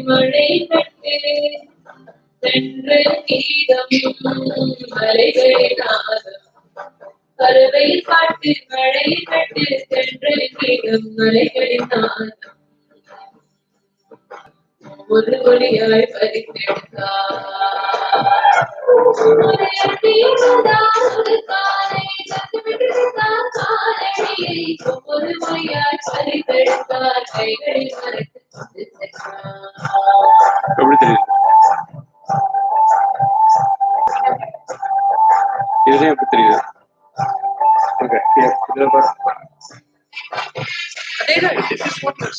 மழை கட்டு சென்று கீதம் மலைகளினாலும் கருவை காட்டு மழை கட்டு சென்று கீதம் மலைகளினாலும் ஒரு ஒளியாய் பறித்தெடுத்தார். ஒரு ஒளியாய் பறித்தெடுத்தார். கைகளில் மறைத்து கொண்டு இதுதான் எப்படி தெரியுது?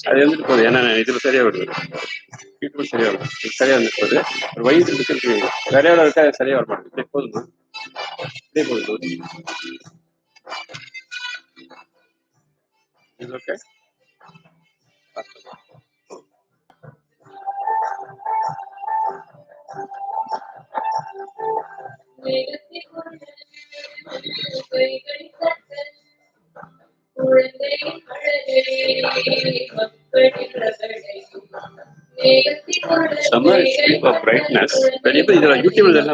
அது வந்துட்டு போகுது. ஏன்னா இதுல சரியா வருது, யூடியூப் சரியா வரும், சரியா வந்துட்டு போகுது. ஒரு வயசு இருக்கு, வேற யாரும் இருக்கா, சரியா வர மாட்டேங்குது. இப்படியே போதுமா? இப்படியே போகுது. இது okay. Summer is of brightness. When you put YouTube, then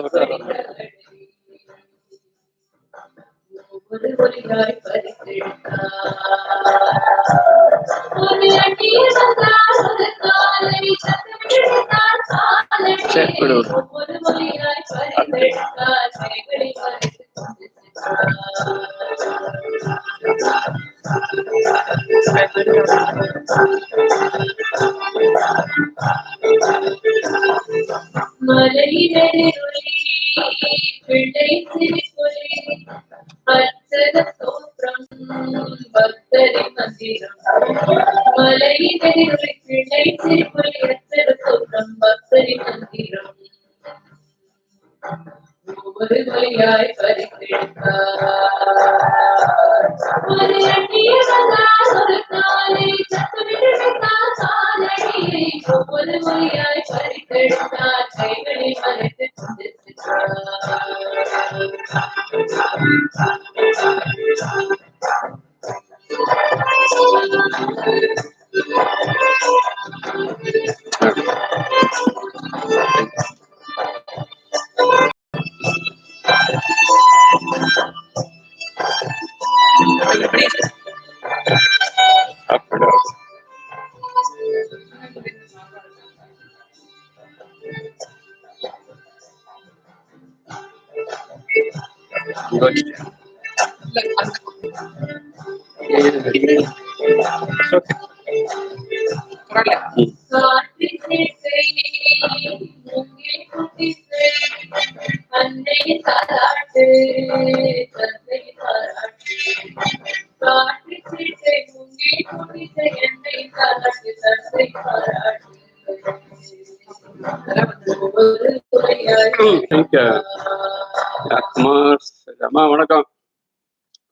Kumar, அம்மா வணக்கம்.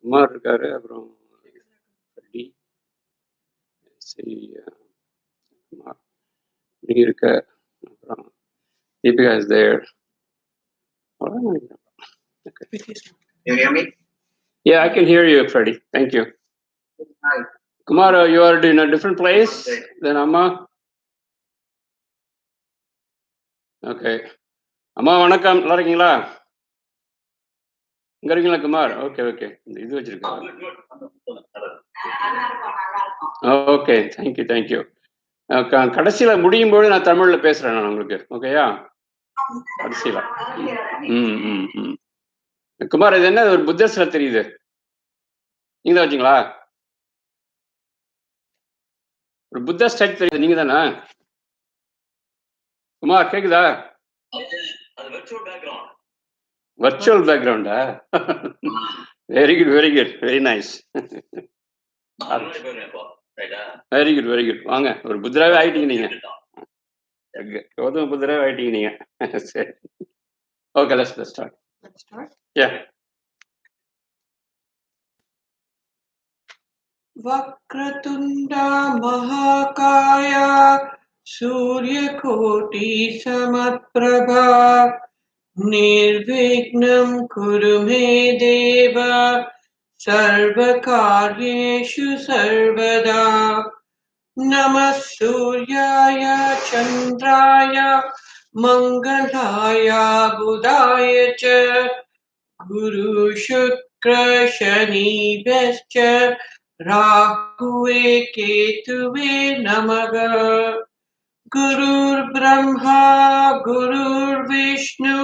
குமார் இருக்காரு, அப்புறம் நீ இருக்க, அப்புறம் Deepika is there. Okay. You hear me? Yeah, I can hear you, Freddie. Thank you. Hi. Kumar, you are in a different place than Amma. Okay. Amma, வணக்கம். நல்லா இருக்கீங்களா? இங்க இருக்கீங்களா குமார்? Okay okay. இது வச்சிருக்கேன். Okay, thank you thank you. கடைசியில முடியும் போது நான் தமிழ்ல பேசுறேன் நான் உங்களுக்கு. ஓகேயா? கடைசியில. குமார், இது என்ன ஒரு புத்தர் சிலை தெரியுது? நீங்க தான் வச்சீங்களா? ஒரு புத்தர் ஸ்டாச்சு தெரியுது, நீங்க தானே? குமார் கேக்குதா? Virtual பேக்ரவுண்டா? Very good, very good, very nice. Very good, very good. வாங்க ஒரு புத்தராவே ஆயிட்டீங்க நீங்க. கௌதம புத்தராவே ஆயிட்டீங்க நீங்க. சரி. Okay, let's start. Let's start. Yeah. Vakratunda Mahakaya Suryakoti Samaprabha Nirvignam Kuru Me Deva Sarvakaryeshu Sarvada Namah Suryaya Chandraya Mangalaya Budaya Cha Guru Shukra Shani Vescha Rahuve Ketuve Namaga Gurur Brahma Gurur Vishnu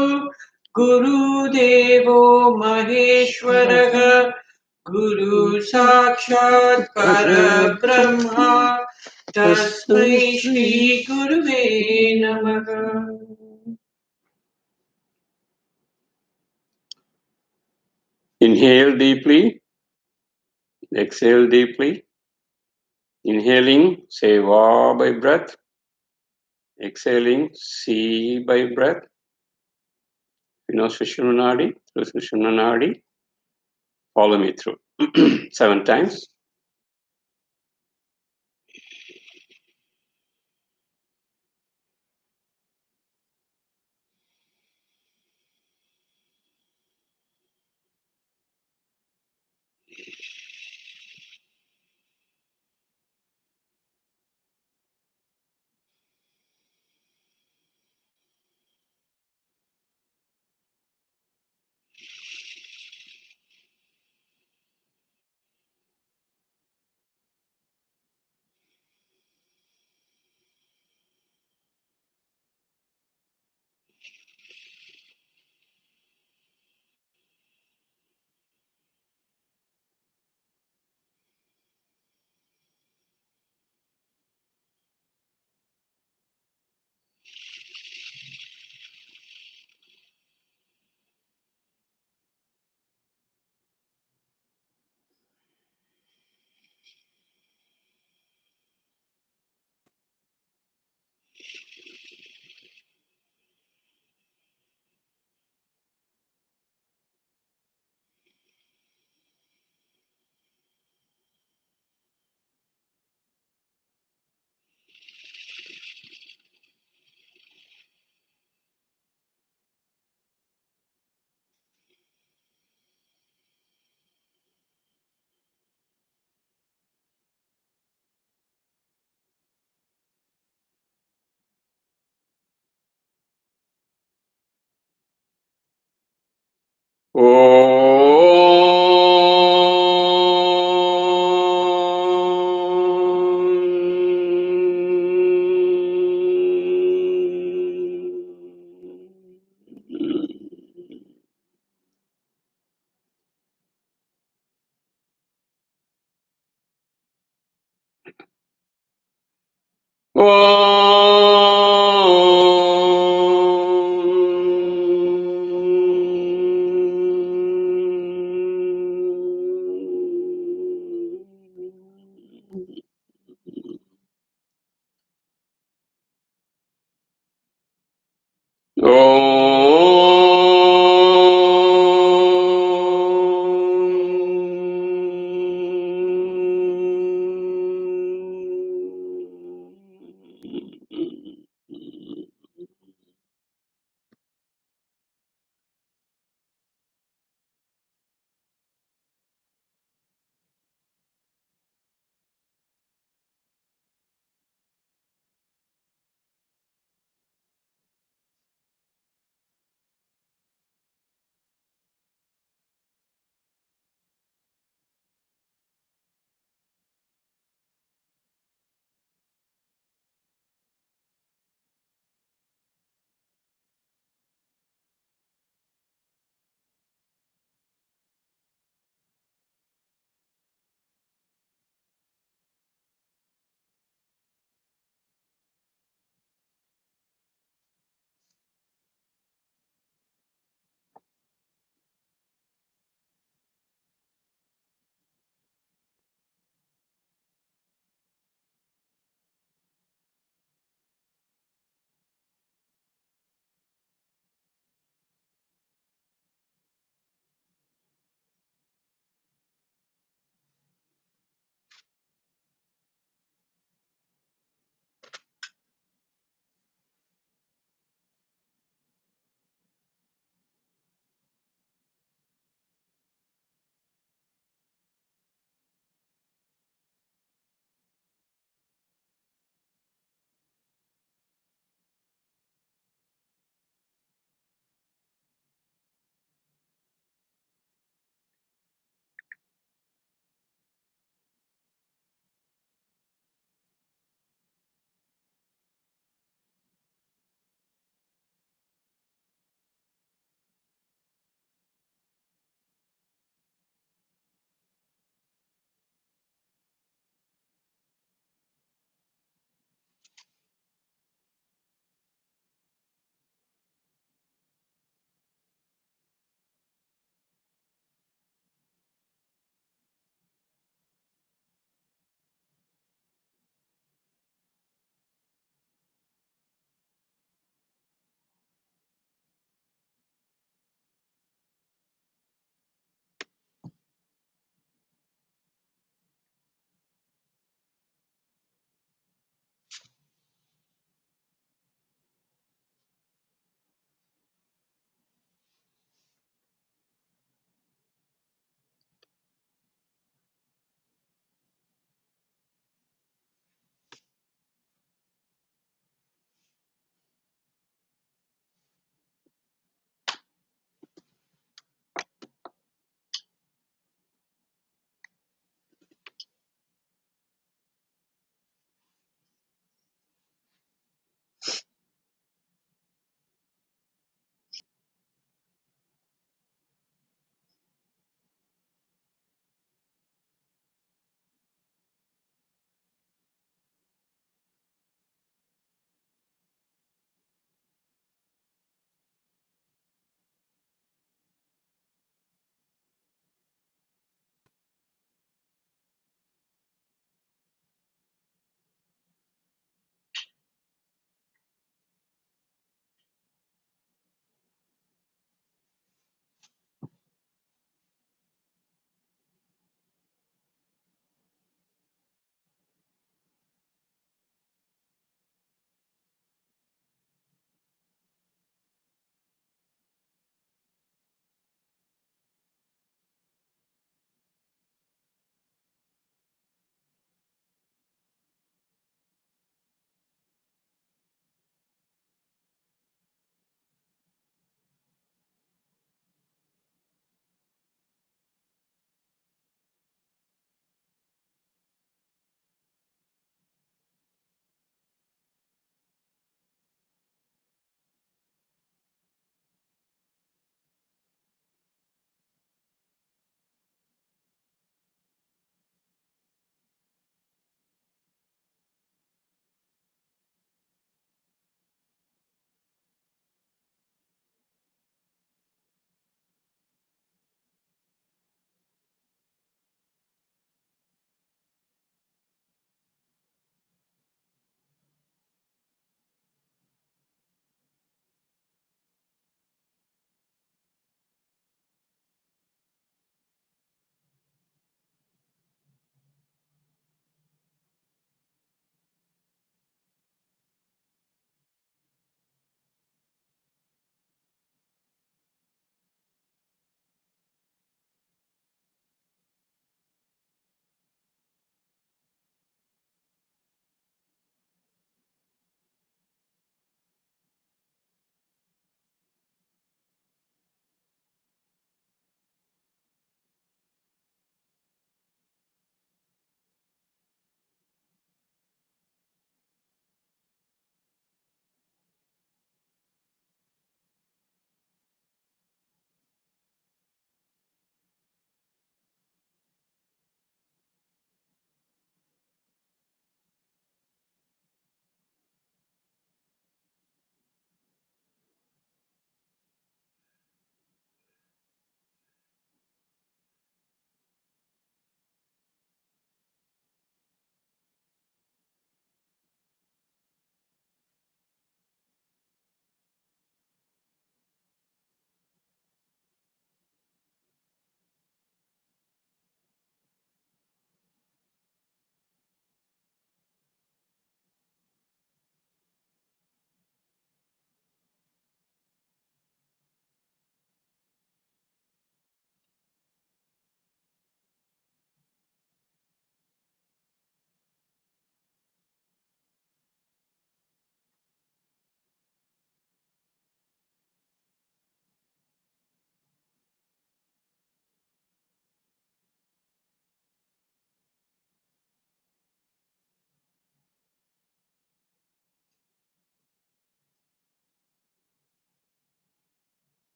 Guru Devo Maheshwaraga Guru Sakshat Parabrahma Tasmai Shri Guruve Namaga. Inhale deeply. Exhale deeply. Inhaling, say Va by breath. Exhaling, Si by breath. You know Sushumna Nadi, through Sushumna Nadi. Follow me through. 7 times.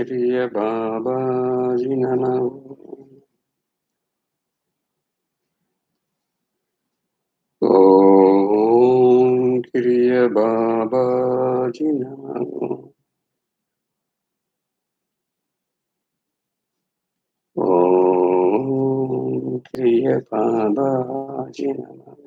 Kriya Babaji Namo. Om Kriya Babaji Namo. Om Kriya Babaji Namo.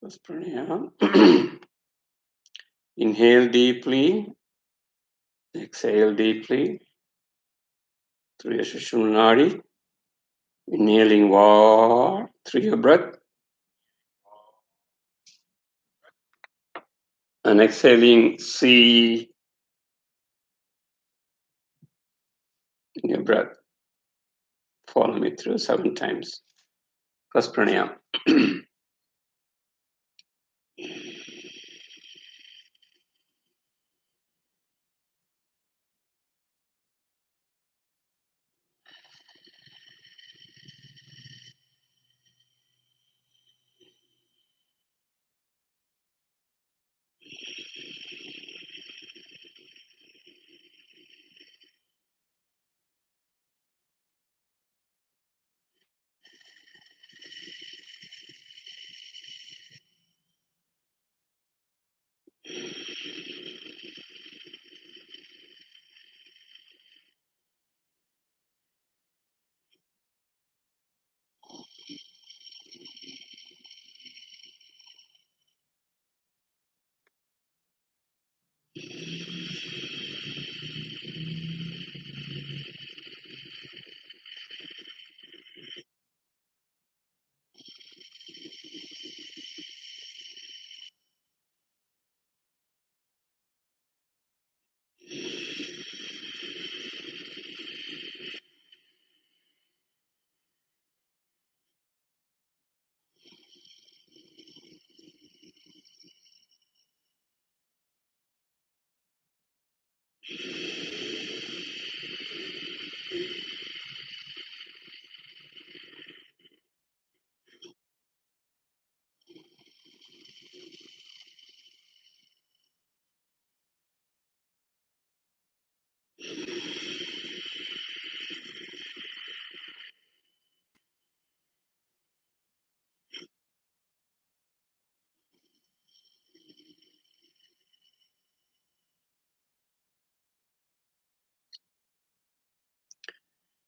That's pranayama. Inhale deeply, exhale deeply through your Sushumna Nadi. Inhaling Va through your breath and exhaling C in your breath. Follow me through 7 times. First pranayama.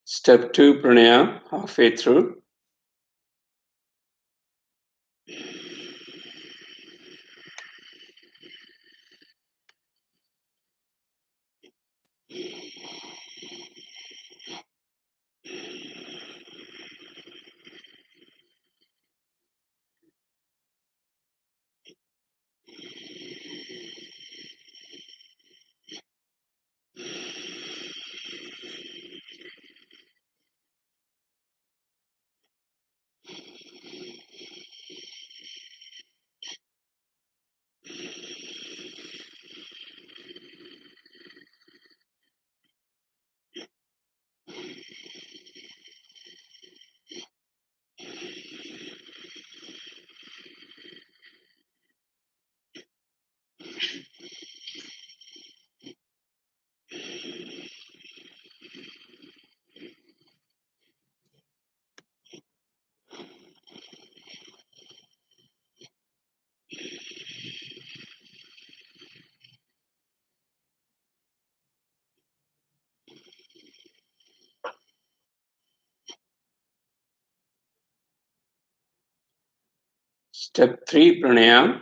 Step 2 pranayama, halfway through. Step 3, pranayam.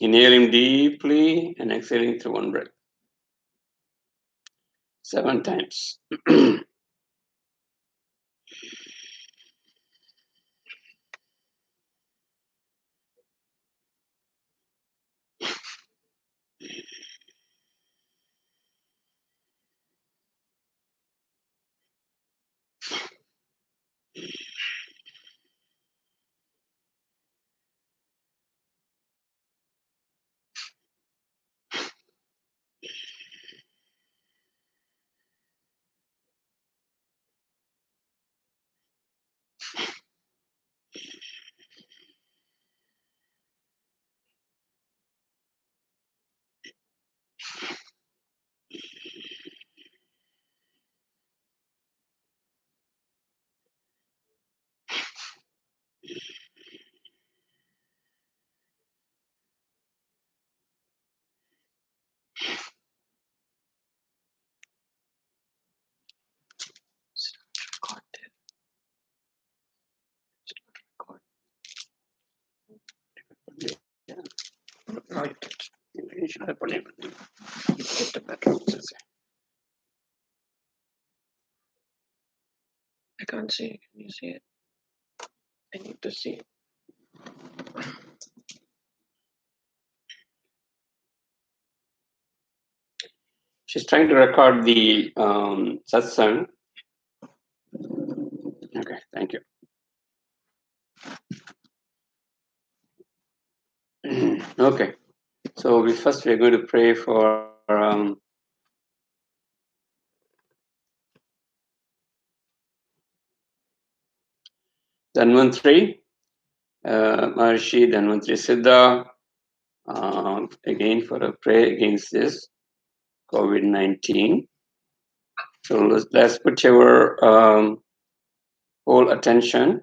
Inhaling deeply and exhaling through one breath. 7 times. I can't see. Can you see it? I need to see. She's trying to record the satsang. Okay, thank you. Okay, so we're going to pray for Dhanvantri, Maharishi Dhanvantri Siddha, again for a prayer against this COVID-19. So let's put your whole attention,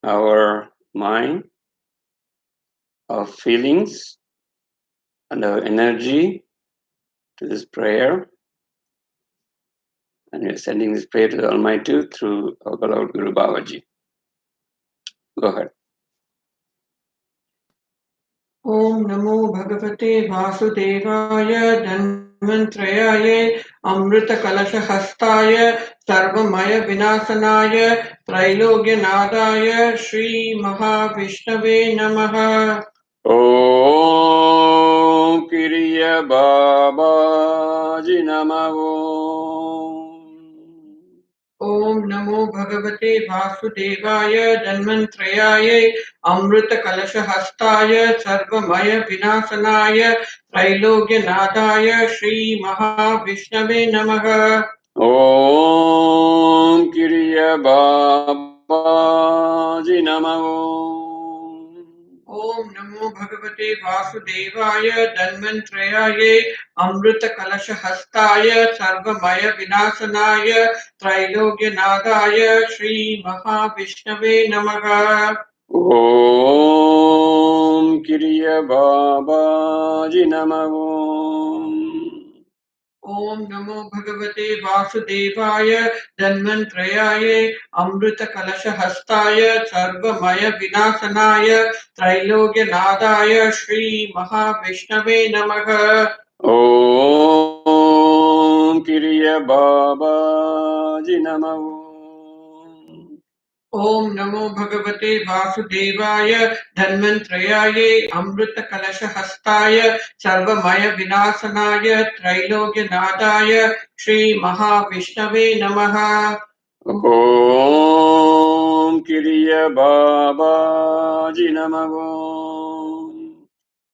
our mind, our feelings, and our energy to this prayer. And we're sending this prayer to the Almighty through our beloved Guru Babaji. Go ahead. Om Namo Bhagavate Vasudevaya Dhanvantrayaya Amrita Kalasha Hastaya Sarvamaya Vinasanaya Trailogya Nadaya Shri Mahavishnave Namaha. Om Kiriya Babaji Namaho. Om Namo Bhagavate Vasudevaya Dhanvantrayaya Amrita Kalasha Hastaya Sarvamaya Vinasanaya Trailogya Nadaya Shri Mahavishnave Namaha. Om Kiriya Babaji Namaho. Om Namo Bhagavate Vasudevaya Dhanvantrayaya Amrita Kalasha Hastaya Sarvamaya Vinasanaya Trailogya Nadaya Shri Mahavishnave Namaha. Om Kiriya Babaji Namaho. Om Namo Bhagavate Vasudevaya Dhanvantrayaya Amrita Kalasha Hastaya Sarvamaya Vinasanaya Trailogya Nadaya Shri Mahavishnave Namaha. Om Kiriya Babaji Namaho. Om Namo Bhagavate Vasudevaya Dhanvantrayaya Amrita Kalasha Hastaya Sarvamaya Vinasanaya Trailogya Nadaya Shri Mahavishnave Namaha. Om Kiriya Babaji Namaho.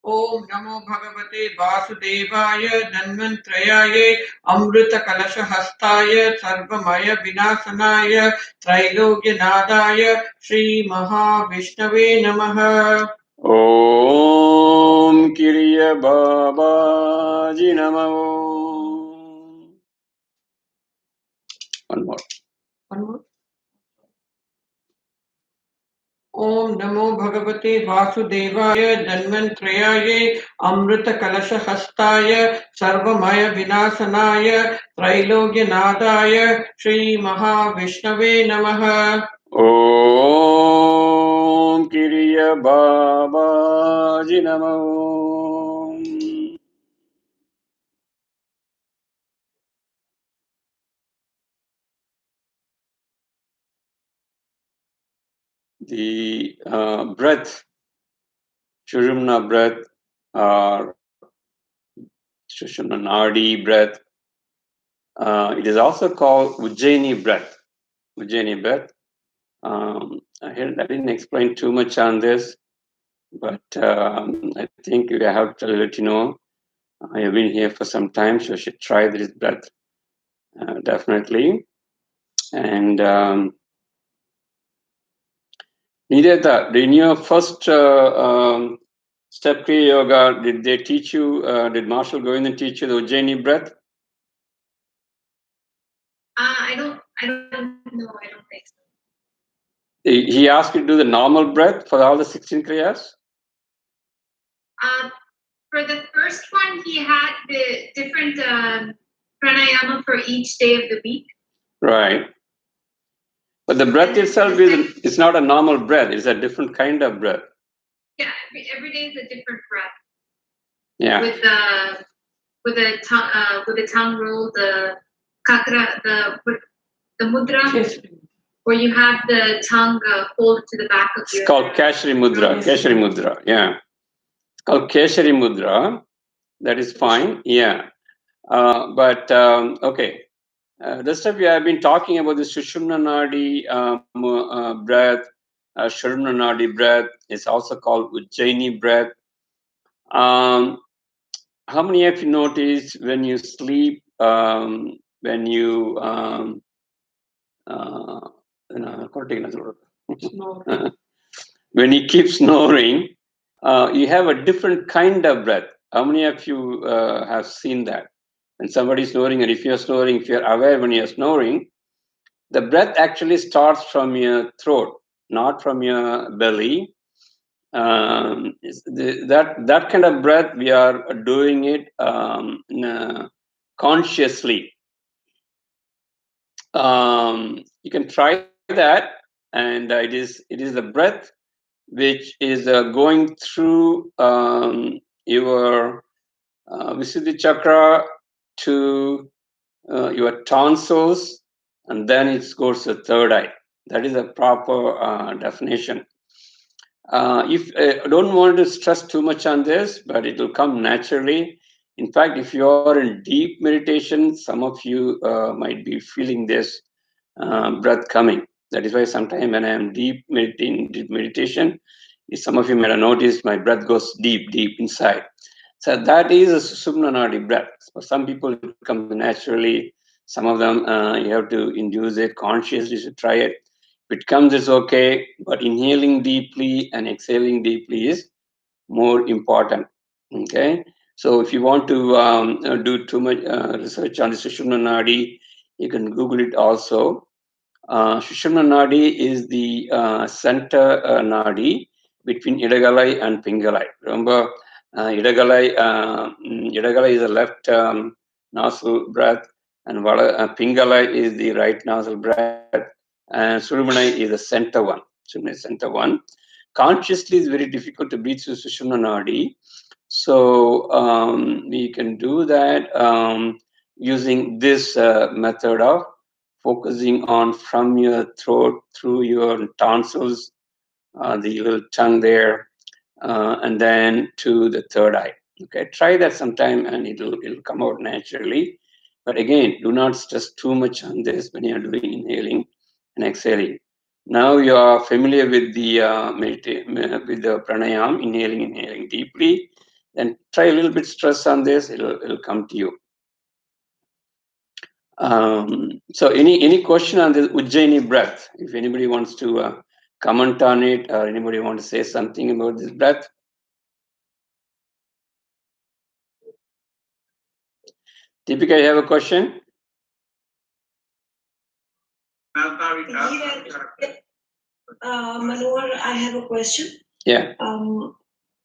Om Namo Bhagavate Vasudevaya Dhanvantrayaya Amrita Kalasha Hastaya Sarvamaya Vinasanaya Trailogya Nadaya Shri Mahavishnave Namaha. Om Kiriya Babaji Namaho. One more. Om Namo Bhagavate Vasudevaya Dhanvantrayaya Amrita Kalasha Hastaya Sarvamaya Vinasanaya Trailogya Nadaya Shri Mahavishnave Namaha. Om Kiriya Babaji Namo. The breath, Sushumna breath, or Sushumna Nadi breath, it is also called Ujjaini breath. Ujjaini breath. I didn't explain too much on this, but I think I have to let you know. I have been here for some time, so you should try this breath definitely. And Nideta, in your first step Kriya Yoga, did they teach you, did Marshall Govindan teach you the Ujjaini breath? I don't know. I don't think so. He asked you to do the normal breath for all the 16 Kriyas? For the first one, he had the different pranayama for each day of the week. Right. But the breath itself is not a normal breath. It's a different kind of breath. Yeah, every day is a different breath. Yeah. With the tongue roll, the kakra, the mudra, where you have the tongue hold to the back of your. It's called Keshari Mudra. Keshari Mudra. Yeah. It's called Keshari Mudra. That is fine. Yeah. But okay. This stuff we have been talking about the Sushumna Nadi breath, Sushumna Nadi breath. It's also called Ujjaini breath. How many of you noticed when you sleep, when you when you keep snoring, you have a different kind of breath. How many of you have seen that? When somebody's snoring, and if you're snoring, if you're aware when you're snoring, the breath actually starts from your throat, not from your belly. That kind of breath, we are doing it consciously. You can try that, and it is the breath which is going through your Visuddhi chakra to your tonsils, and then it goes to the third eye. That is a proper definition. If I don't want to stress too much on this, but it will come naturally. In fact, if you are in deep meditation, some of you might be feeling this breath coming. That is why sometimes when I am deep meditation, some of you might have noticed my breath goes deep inside. So that is a Sushumna Nadi breath. For some people, it comes naturally. Some of them, you have to induce it consciously to try it. If it comes, it's okay. But inhaling deeply and exhaling deeply is more important. Okay. So if you want to do too much research on the Sushumna Nadi, you can Google it also. Sushumna Nadi is the center Nadi between Idagalai and Pingalai. Remember, Idagalai is the left nostril breath, and Pingalai is the right nostril breath, and Surumanai is the center one. Surumanai is center one. Consciously, it's very difficult to breathe through Sushumna Nadi. So we can do that using this method of focusing on from your throat through your tonsils, the little tongue there, and then to the third eye. Okay, try that sometime and it'll come out naturally. But again, do not stress too much on this when you're doing inhaling and exhaling. Now you are familiar with the with the pranayam, inhaling deeply. Then try a little bit stress on this; it'll come to you. So any question on the Ujjaini breath? If anybody wants to comment on it, or anybody want to say something about this breath? Deepika, you have a question? Manohar, I have a question. Yeah.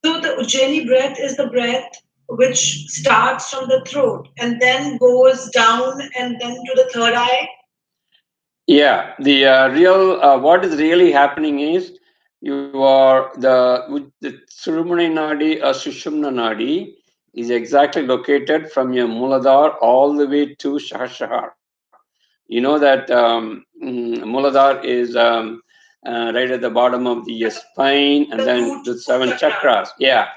So the Ujjaini breath is the breath which starts from the throat and then goes down and then to the third eye? Yeah, the what is really happening is you are the Surumani Nadi or Sushumna Nadi is exactly located from your Muladhara all the way to Sahasrara. You know that Muladhara is right at the bottom of the spine, and then the 7 chakras. Yeah,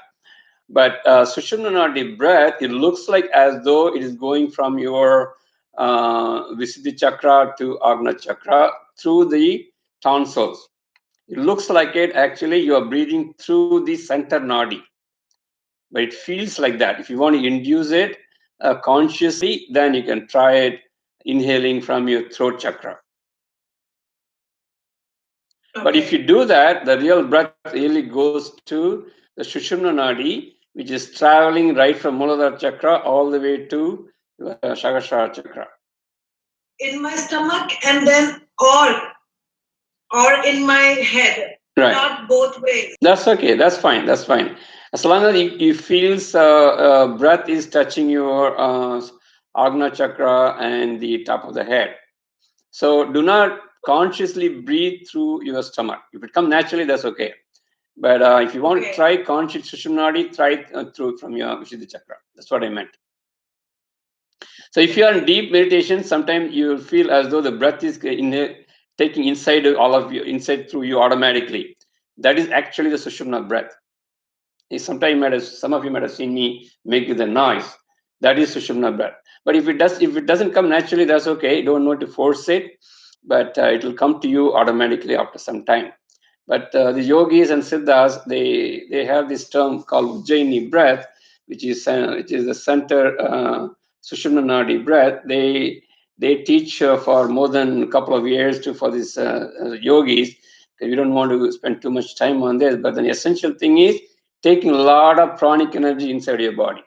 but Sushumna Nadi breath, it looks like as though it is going from your Visuddhi chakra to Agna chakra through the tonsils. It looks like it actually you are breathing through the center nadi, but it feels like that. If you want to induce it consciously, then you can try it inhaling from your throat chakra. But if you do that, the real breath really goes to the Sushumna Nadi, which is traveling right from Muladhara chakra all the way to Sahasrara chakra. In my stomach and then or in my head. Right. Not both ways. That's okay. That's fine. That's fine. As long as you feel breath is touching your Agna chakra and the top of the head. So do not consciously breathe through your stomach. If it comes naturally, that's okay. But if you want to try conscious Sushumna Nadi, try it through from your Vishuddhi chakra. That's what I meant. So if you are in deep meditation, sometimes you will feel as though the breath is taking inside all of you, inside through you automatically. That is actually the Sushumna breath. Sometimes some of you might have seen me make the noise. That is Sushumna breath. But if it doesn't come naturally, that's okay. You don't want to force it, but it will come to you automatically after some time. But the yogis and siddhas, they have this term called Ujjaini breath, which is the center Sushumna Nadi breath. They teach for more than a couple of years for these yogis. We don't want to spend too much time on this, but the essential thing is taking a lot of pranic energy inside your body.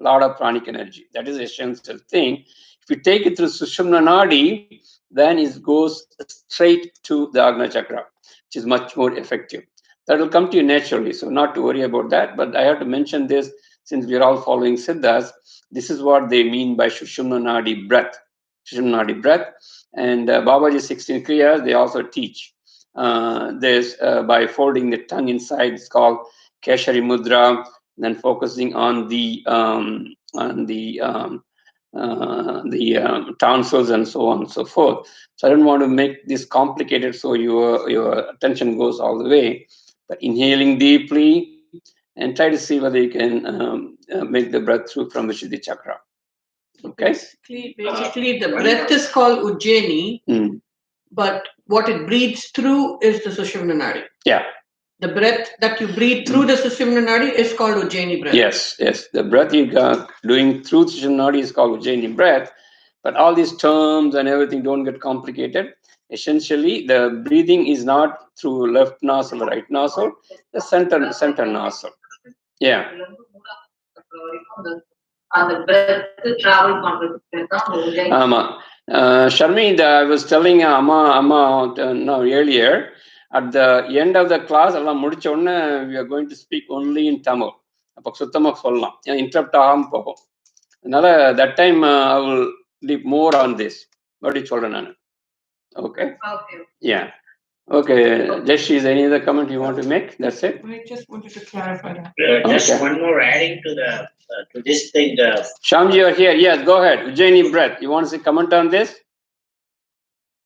A lot of pranic energy. That is the essential thing. If you take it through Sushumna Nadi, then it goes straight to the Agna chakra, which is much more effective. That will come to you naturally, so not to worry about that. But I have to mention this since we are all following Siddhas. This is what they mean by Sushumna Nadi breath. Sushumna Nadi breath. And Babaji's 16 Kriyas, they also teach this by folding the tongue inside. It's called Keshari Mudra, then focusing on the tonsils and so on and so forth. So I don't want to make this complicated, so your attention goes all the way. But inhaling deeply and try to see whether you can make the breath through from Vishuddhi chakra. Okay. Basically, the breath is called Ujjaini, but what it breathes through is the Sushumna Nadi. Yeah. The breath that you breathe through the Sushumna Nadi is called Ujjaini breath. Yes. The breath you are doing through Sushumna Nadi is called Ujjaini breath. But all these terms and everything don't get complicated. Essentially, the breathing is not through left nostril or right nostril, the center nostril. Yeah. Sharmi, I was telling Amma earlier, at the end of the class, we are going to speak only in Tamil. Interrupt that time I will leave more on this. Okay? Yeah. Okay. Jesh, is any other comment you want to make? That's it? I just wanted to clarify that. Just one more adding to this thing. Shamji, you're here. Yes, go ahead. Ujjaini breath. You want to say comment on this?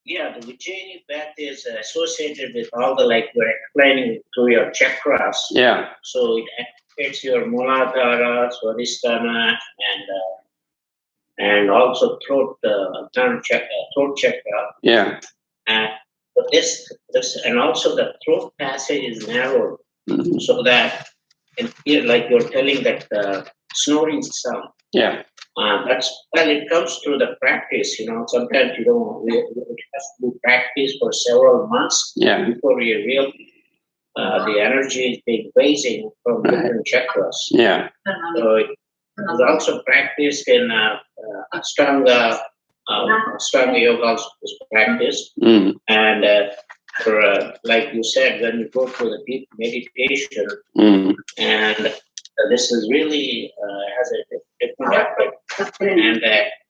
Yeah, the Ujjaini breath is associated with all the, like you're explaining, through your chakras. Yeah. So it activates your Muladhara, Swadhisthana, and also throat chakra. Yeah. And this and also the throat passage is narrowed, so that like you're telling that snoring sound. Yeah. It comes through the practice. Sometimes we have to practice for several months before we realize the energy is being raising from different chakras. Yeah. So it's also practiced in Ashtanga yoga also is practiced. And like you said, when you go through the deep meditation, and this is really has a different effect.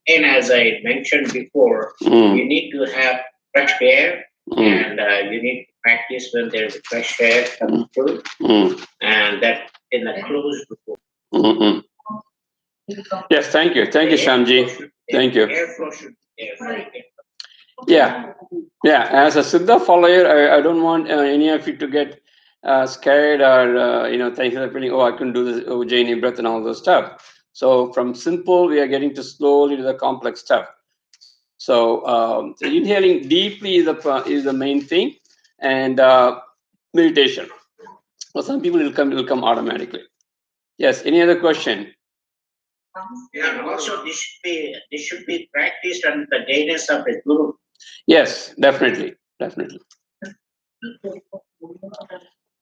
And as I mentioned before, you need to have fresh air, and you need to practice when there's fresh air coming through, and that in a closed room. Yes, thank you, Shamji. Thank you. Airflow should be there. Yeah. As a Siddha follower, I don't want any of you to get scared or thinking of feeling, I can do this Ujjaini breath and all those stuff. So from simple, we are getting to slowly to the complex stuff. So inhaling deeply is the main thing, and meditation. For some people, it will come automatically. Yes. Any other question? Yeah, and also this should be practiced under the guidance of a guru. Yes, definitely.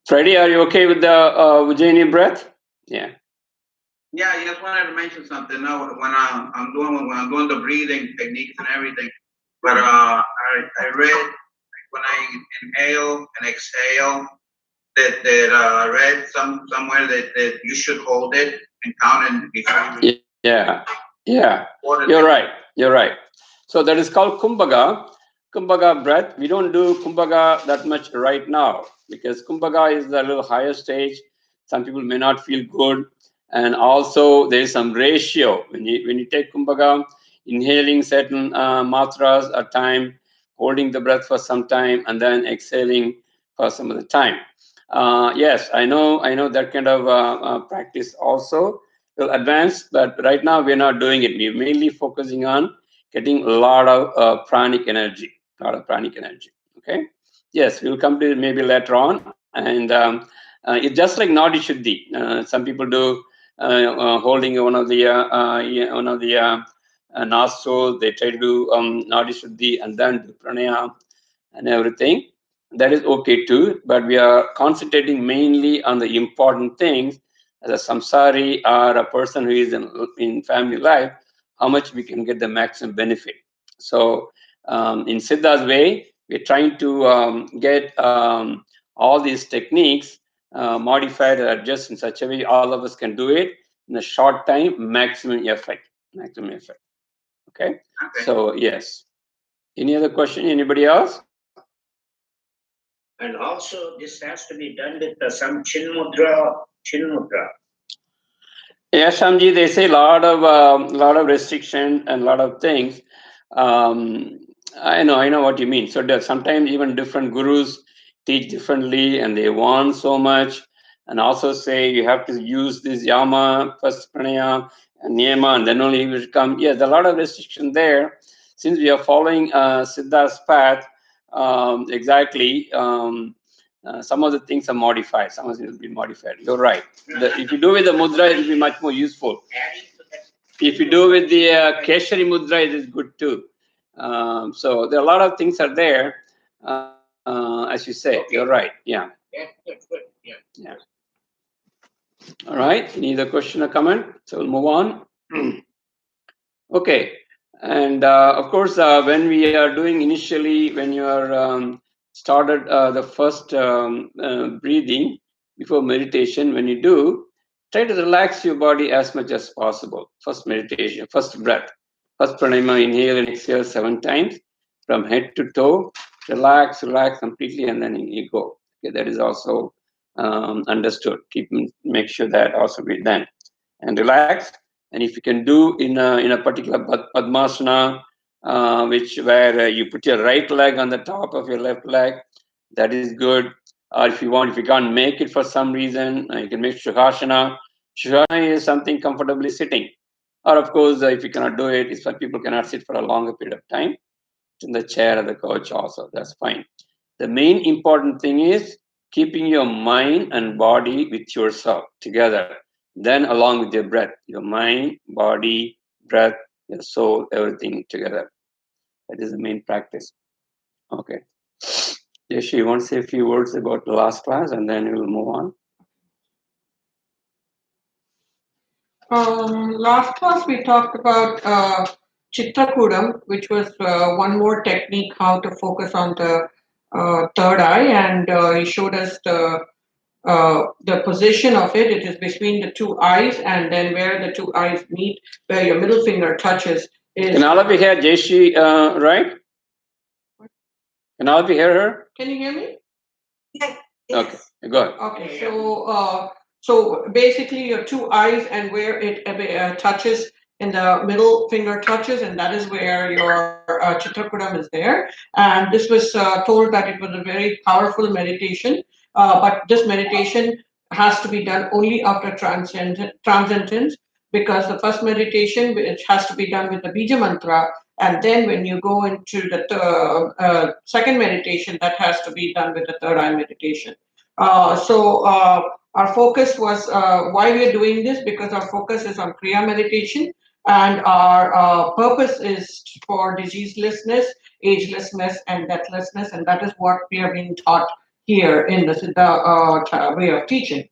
Freddie, are you okay with the Ujjaini breath? Yeah. Yeah, I just wanted to mention something. Now, when I'm doing the breathing techniques and everything, but I read when I inhale and exhale that I read somewhere that you should hold it and count it before you. Yeah. You're right. So that is called Kumbhaga breath. We don't do Kumbhaga that much right now because Kumbhaga is a little higher stage. Some people may not feel good, and also there is some ratio when you take Kumbhaga, inhaling certain matras at time, holding the breath for some time, and then exhaling for some of the time. Yes, I know that kind of practice also will advance, but right now we're not doing it. We're mainly focusing on getting a lot of pranic energy. Okay. Yes, we'll come to it maybe later on, and it's just like Nadi Shuddhi. Some people do holding one of the nostrils. They try to do Nadi Shuddhi and then do pranayama and everything. That is okay too, but we are concentrating mainly on the important things as a samsari or a person who is in family life, how much we can get the maximum benefit. So in Siddha's way, we're trying to get all these techniques modified or adjust in such a way all of us can do it in a short time, maximum effect. Okay. So yes. Any other question? Anybody else? And also, this has to be done with some chin mudra. Yeah, Shamji, they say a lot of restriction and a lot of things. I know what you mean. So that sometimes even different gurus teach differently, and they want so much, and also say you have to use this yama first, pranayama and niyama, and then only you will come. Yes, there's a lot of restriction there. Since we are following Siddha's path exactly. Some of the things are modified. Some of it will be modified. You're right. If you do with the mudra, it will be much more useful. If you do with the Keshari mudra, it is good too. So there are a lot of things are there. As you say, you're right. Yeah. All right. Any other question or comment? So we'll move on. Okay. And of course, when we are doing initially, when you are started the first breathing before meditation, when you do, try to relax your body as much as possible. First meditation, first breath, first pranayama, inhale and exhale 7 times from head to toe. Relax completely, and then you go. Okay, that is also understood. Make sure that also be done and relax. And if you can do in a particular Padmasana, where you put your right leg on the top of your left leg, that is good. Or if you can't make it for some reason, you can make Shukhasana. Shukhasana is something comfortably sitting. Or of course, if you cannot do it, if some people cannot sit for a longer period of time, in the chair or the couch also, that's fine. The main important thing is keeping your mind and body with yourself together. Then along with your breath, your mind, body, breath, your soul, everything together. That is the main practice. Okay. Yeshi, you want to say a few words about the last class and then we'll move on? Last class we talked about Chittakudam, which was one more technique how to focus on the third eye, and he showed us the position of it. It is between the 2 eyes, and then where the 2 eyes meet, where your middle finger touches. Can all of you hear Jeshi right? Can all be hear her? Can you hear me? Yes. Okay, go ahead. Okay, so basically your two eyes and where it touches in the middle finger touches, and that is where your Chitrakutam is there. And this was told that it was a very powerful meditation, but this meditation has to be done only after transcendence, because the first meditation, which has to be done with the Bija mantra, and then when you go into the second meditation, that has to be done with the third eye meditation. So our focus was why we are doing this, because our focus is on Kriya meditation, and our purpose is for diseaselessness, agelessness, and deathlessness, and that is what we are being taught here in the Siddha way of teaching.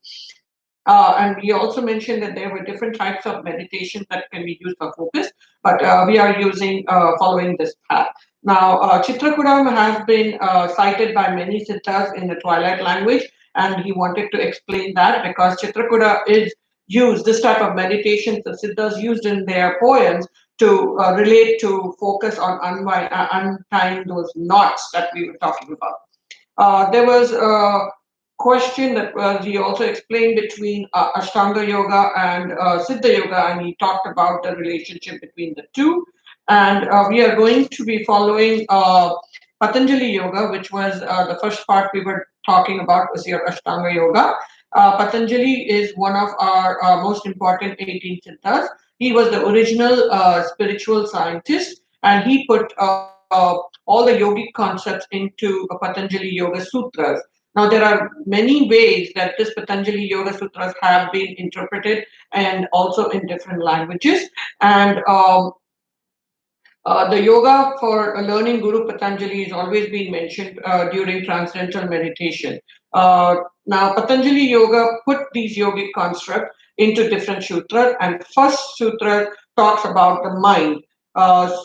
And we also mentioned that there were different types of meditations that can be used for focus, but we are using following this path. Now, Chitrakutam has been cited by many siddhas in the Twilight language, and he wanted to explain that because Chitrakuta is used, this type of meditation, the siddhas used in their poems to relate to focus on untying those knots that we were talking about. There was a question that he also explained between Ashtanga Yoga and Siddha Yoga, and he talked about the relationship between the two. And we are going to be following Patanjali Yoga, which was the first part we were talking about was your Ashtanga Yoga. Patanjali is one of our most important 18 siddhas. He was the original spiritual scientist, and he put all the yogic concepts into Patanjali Yoga Sutras. Now, there are many ways that this Patanjali Yoga Sutras have been interpreted, and also in different languages. And the yoga for learning Guru Patanjali is always being mentioned during transcendental meditation. Now, Patanjali Yoga put these yogic constructs into different sutras, and first sutra talks about the mind.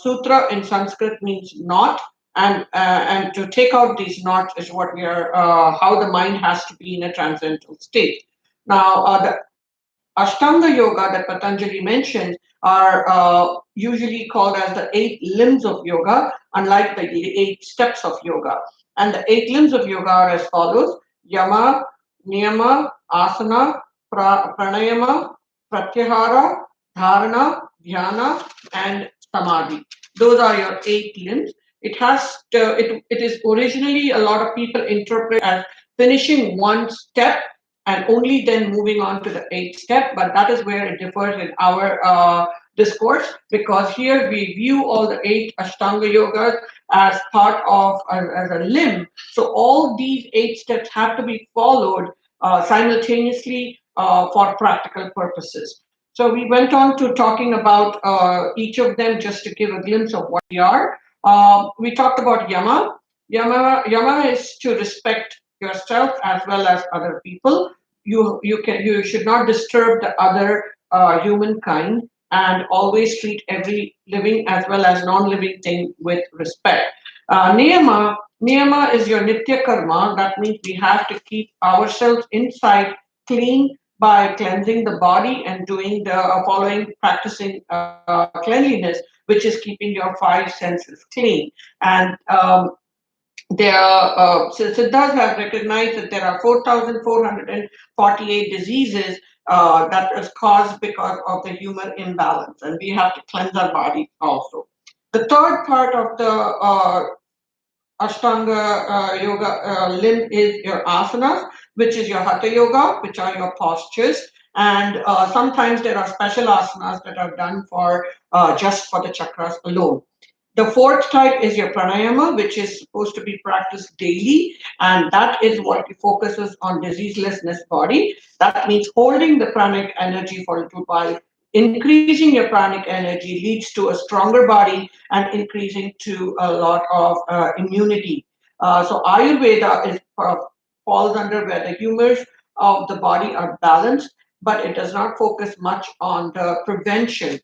Sutra in Sanskrit means knot, and to take out these knots is what we are how the mind has to be in a transcendental state. Now, the Ashtanga Yoga that Patanjali mentions are usually called as the 8 limbs of yoga, unlike the 8 steps of yoga. And the 8 limbs of yoga are as follows: Yama, Niyama, Asana, Pranayama, Pratyahara, Dharana, Dhyana, and Samadhi. Those are your 8 limbs. It is originally, a lot of people interpret as finishing one step and only then moving on to the 8th step, but that is where it differs in our discourse, because here we view all the 8 Ashtanga yogas as part of as a limb. So all these 8 steps have to be followed simultaneously for practical purposes. So we went on to talking about each of them just to give a glimpse of what they are. We talked about Yama. Yama is to respect yourself as well as other people. You should not disturb the other humankind, and always treat every living as well as non-living thing with respect. Niyama is your nitya karma. That means we have to keep ourselves inside clean by cleansing the body and doing the practicing cleanliness, which is keeping your 5 senses clean. And Siddhas have recognized that there are 4,448 diseases that is caused because of the human imbalance, and we have to cleanse our body also. The third part of the Ashtanga Yoga limb is your asanas, which is your Hatha Yoga, which are your postures. And sometimes there are special asanas that are done for just for the chakras alone. The fourth type is your pranayama, which is supposed to be practiced daily, and that is what focuses on diseaselessness body. That means holding the pranic energy for a little while. Increasing your pranic energy leads to a stronger body and increasing to a lot of immunity. So Ayurveda falls under where the humors of the body are balanced, but it does not focus much on the prevention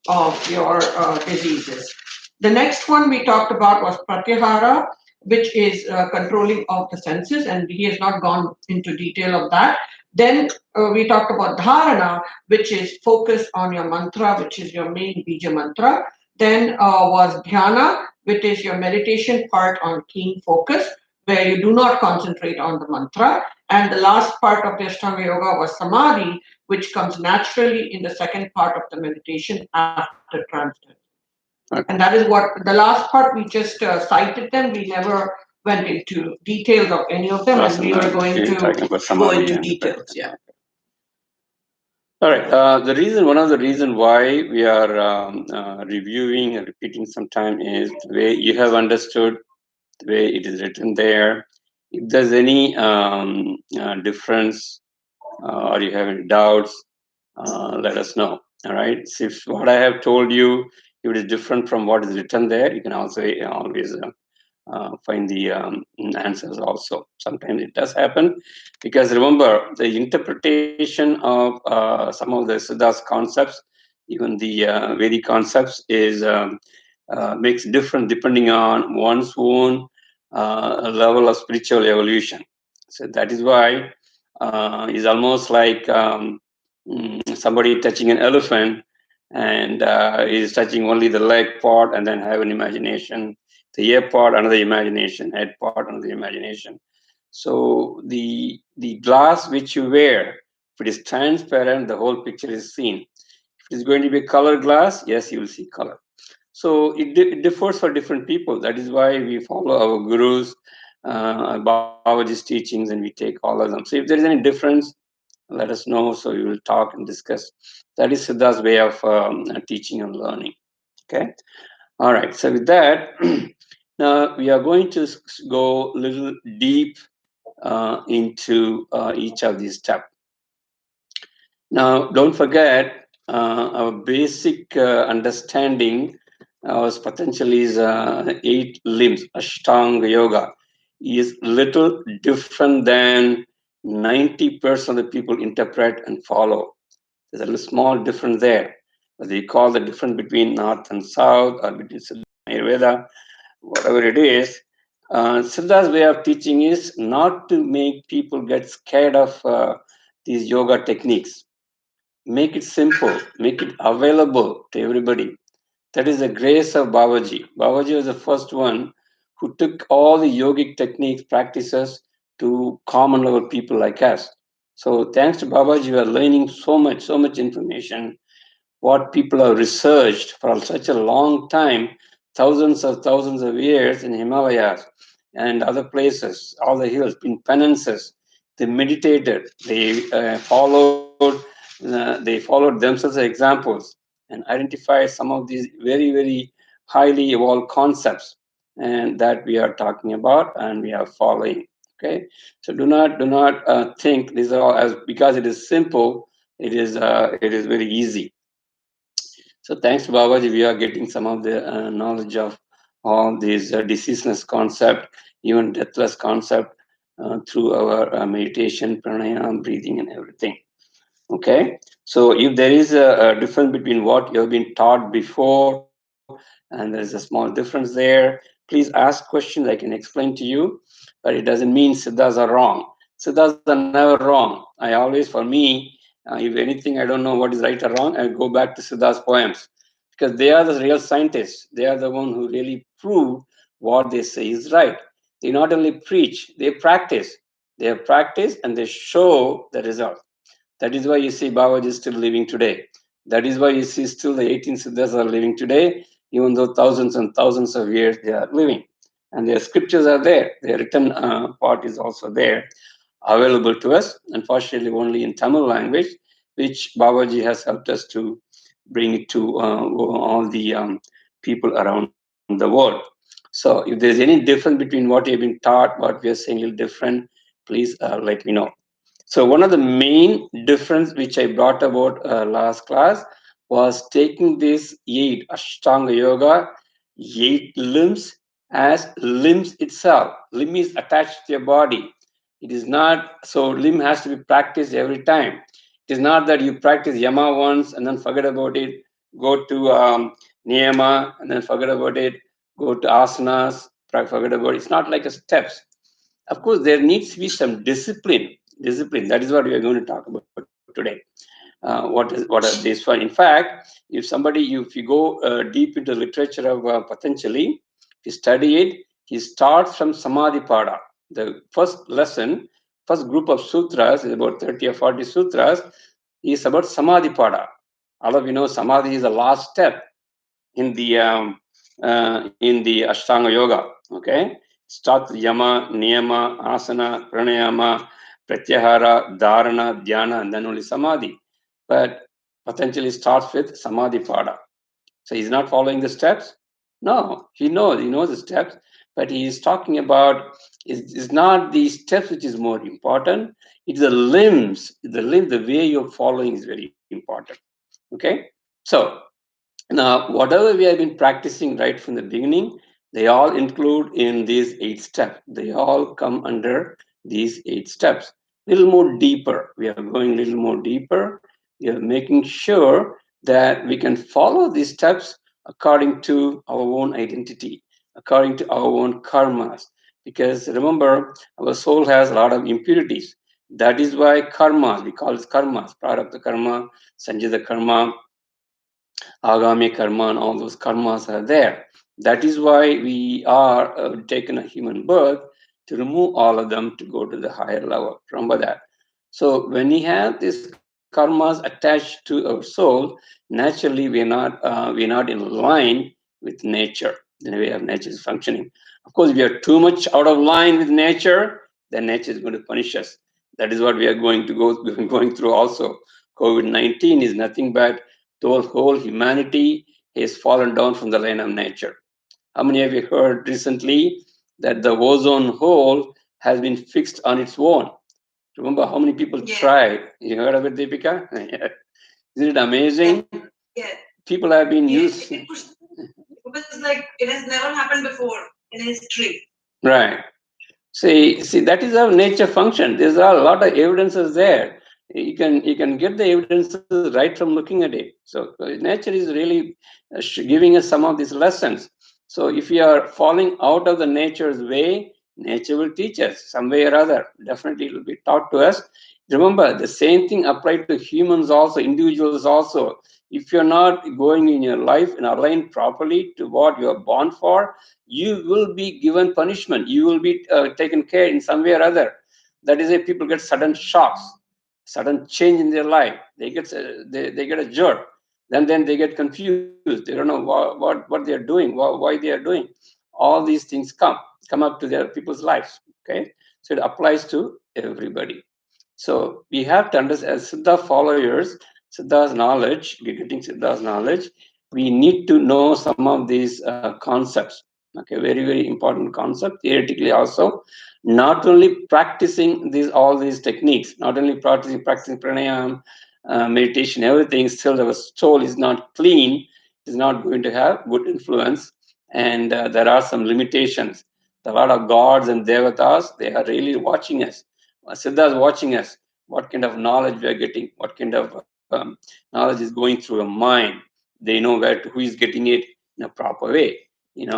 of your diseases. The next one we talked about was pratyahara, which is controlling of the senses, and he has not gone into detail of that. Then we talked about dharana, which is focus on your mantra, which is your main bija mantra. Then was dhyana, which is your meditation part on keen focus, where you do not concentrate on the mantra. And the last part of the Ashtanga Yoga was Samadhi, which comes naturally in the second part of the meditation after transcendental. And that is what the last part we just cited them. We never went into details of any of them, and we were going to go into details. Yeah. All right. One of the reasons why we are reviewing and repeating sometime is the way you have understood, the way it is written there. If there's any difference or you have any doubts, let us know. All right. So if what I have told you, if it is different from what is written there, you can also always find the answers also. Sometimes it does happen because remember the interpretation of some of the Siddha's concepts, even the Vedic concepts, is makes different depending on one's own level of spiritual evolution. So that is why it's almost like somebody touching an elephant and is touching only the leg part and then have an imagination, the ear part, another imagination, head part, another imagination. So the glass which you wear, if it is transparent, the whole picture is seen. If it is going to be a colored glass, yes, you will see color. So it differs for different people. That is why we follow our gurus, Babaji's teachings, and we take all of them. So if there is any difference, let us know. So we will talk and discuss. That is Siddha's way of teaching and learning. Okay. All right. So with that, now we are going to go a little deep into each of these steps. Now, don't forget our basic understanding was potentially is 8 limbs, Ashtanga Yoga, is little different than 90% of the people interpret and follow. There's a little small difference there. Whether you call the difference between North and South or between Siddha and Ayurveda, whatever it is, Siddha's way of teaching is not to make people get scared of these yoga techniques. Make it simple, make it available to everybody. That is the grace of Babaji. Babaji was the first one who took all the yogic techniques, practices to common level people like us. So thanks to Babaji, we are learning so much information, what people have researched for such a long time, thousands of years in Himalayas and other places, all the hills, in penances. They meditated, they followed themselves as examples and identified some of these very highly evolved concepts, and that we are talking about and we are following. Okay, so do not think these are all as because it is simple. It is very easy. So thanks to Babaji, we are getting some of the knowledge of all these diseaseless concept, even deathless concept through our meditation, pranayama, breathing, and everything. Okay, so if there is a difference between what you have been taught before, and there is a small difference there, please ask questions. I can explain to you, but it doesn't mean Siddhas are wrong. Siddhas are never wrong. I always, for me, if anything, I don't know what is right or wrong, I go back to Siddha's poems because they are the real scientists. They are the one who really prove what they say is right. They not only preach, they practice. They have practiced and they show the result. That is why you see Babaji is still living today. That is why you see still the 18 Siddhas are living today, even though thousands and thousands of years they are living. And their scriptures are there. Their written part is also there, available to us, unfortunately only in Tamil language, which Babaji has helped us to bring it to all the people around the world. So if there's any difference between what you've been taught, what we are saying a little different, please let me know. So one of the main difference which I brought about last class was taking this 8 Ashtanga Yoga, 8 limbs as limbs itself. Limb is attached to your body. It is not, so limb has to be practiced every time. It is not that you practice Yama once and then forget about it, go to Niyama and then forget about it, go to asanas, forget about it. It's not like a steps. Of course, there needs to be some discipline. That is what we are going to talk about today. What are these for? In fact, if you go deep into the literature of Patanjali, to study it, he starts from Samadhi Pada. The first lesson, first group of sutras is about 30 or 40 sutras, is about Samadhi Pada. All of you know Samadhi is the last step in the Ashtanga Yoga. Okay, starts Yama, Niyama, Asana, Pranayama, Pratyahara, Dharana, Dhyana, and then only Samadhi. But Patanjali starts with Samadhi Pada. So he's not following the steps? No, he knows the steps, but he is talking about it's not the steps which is more important, it's the limbs, the way you're following is very important. Okay? So now, whatever we have been practicing right from the beginning, they all include in these 8 steps. They all come under these 8 steps. Little more deeper. We are going a little more deeper. We are making sure that we can follow these steps according to our own identity, according to our own karmas. Because remember, our soul has a lot of impurities. That is why karmas, we call it karmas, prarabdha karma, sanjita karma, agami karma, and all those karmas are there. That is why we are taken a human birth to remove all of them to go to the higher level. Remember that. So when we have these karmas attached to our soul, naturally we're not in line with nature, the way of nature is functioning. Of course, if we are too much out of line with nature, then nature is going to punish us. That is what we are going through also. COVID-19 is nothing but the whole humanity has fallen down from the line of nature. How many of you heard recently that the ozone hole has been fixed on its own? Remember how many people tried? You heard of it, Deepika? Isn't it amazing? Yeah. People have been used. It was like it has never happened before in history. Right. See, that is how nature functions. There's a lot of evidences there. You can get the evidences right from looking at it. So nature is really giving us some of these lessons. So if we are falling out of the nature's way, nature will teach us some way or other. Definitely, it will be taught to us. Remember, the same thing applied to humans also, individuals also. If you're not going in your life and aligned properly to what you are born for, you will be given punishment. You will be taken care in some way or other. That is why people get sudden shocks, sudden change in their life. They get a jerk. Then they get confused. They don't know what they are doing, why they are doing. All these things come up to their people's lives. Okay, so it applies to everybody. So we have to understand, as Siddha followers, Siddha's knowledge, we're getting Siddha's knowledge, we need to know some of these concepts. Okay, very, very important concept, theoretically also. Not only practicing all these techniques, not only practicing pranayam, meditation, everything, still our soul is not clean, is not going to have good influence. And there are some limitations. A lot of gods and devatas, they are really watching us. Siddha is watching us, what kind of knowledge we are getting, what kind of knowledge is going through a mind. They know who is getting it in a proper way.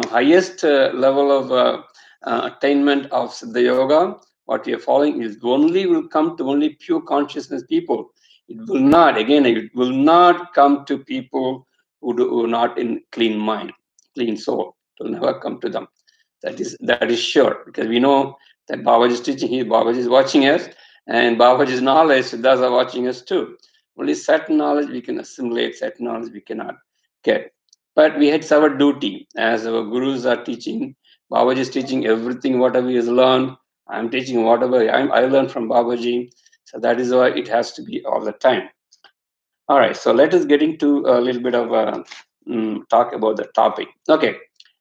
Highest level of attainment of Siddha Yoga, what we are following is will come to only pure consciousness people. It will not come to people who are not in clean mind, clean soul. It will never come to them. That is sure, because we know that Babaji is teaching here, Babaji is watching us, and Babaji's knowledge, Siddhas are watching us too. Only certain knowledge we can assimilate, certain knowledge we cannot get. But it's our duty, as our gurus are teaching. Babaji is teaching everything, whatever he has learned. I'm teaching whatever I learned from Babaji. So that is why it has to be all the time. All right, so let us get into a little bit of talk about the topic. Okay,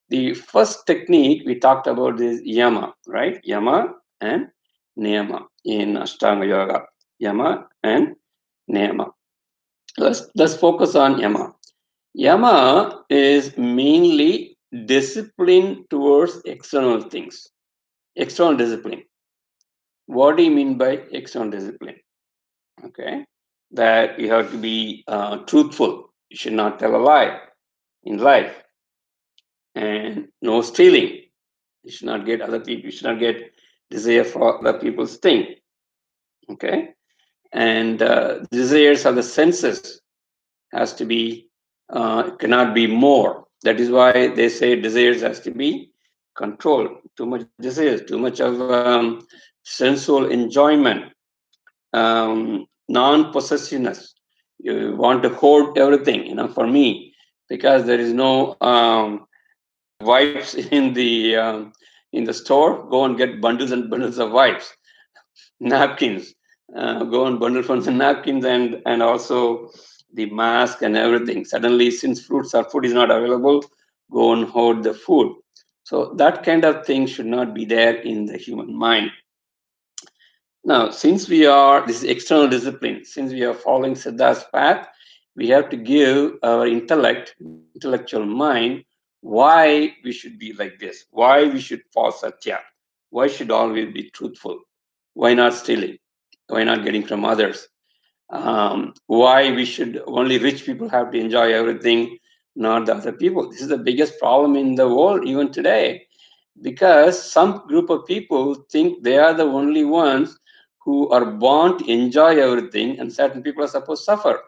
the first technique we talked about is yama, right? Yama and niyama in Ashtanga Yoga. Yama and niyama. Let's focus on yama. Yama is mainly discipline towards external things, external discipline. What do you mean by external discipline? Okay, that you have to be truthful. You should not tell a lie in life, and no stealing. You should not get other people. You should not get desire for other people's thing. Okay, and desires of the senses has to be cannot be more. That is why they say desires has to be control, too much desires, too much of sensual enjoyment, non-possessiveness. You want to hoard everything, for me, because there is no wipes in the store. Go and get bundles and bundles of wipes, napkins. Go and bundle from the napkins and also the mask and everything. Suddenly, since fruits or food is not available, go and hoard the food. So that kind of thing should not be there in the human mind. Now, since this is external discipline, since we are following Siddha's path, we have to give our intellectual mind, why we should be like this, why we should follow Satya, why should always be truthful, why not stealing, why not getting from others, why we should only rich people have to enjoy everything, not the other people. This is the biggest problem in the world even today, because some group of people think they are the only ones who are born to enjoy everything, and certain people are supposed to suffer.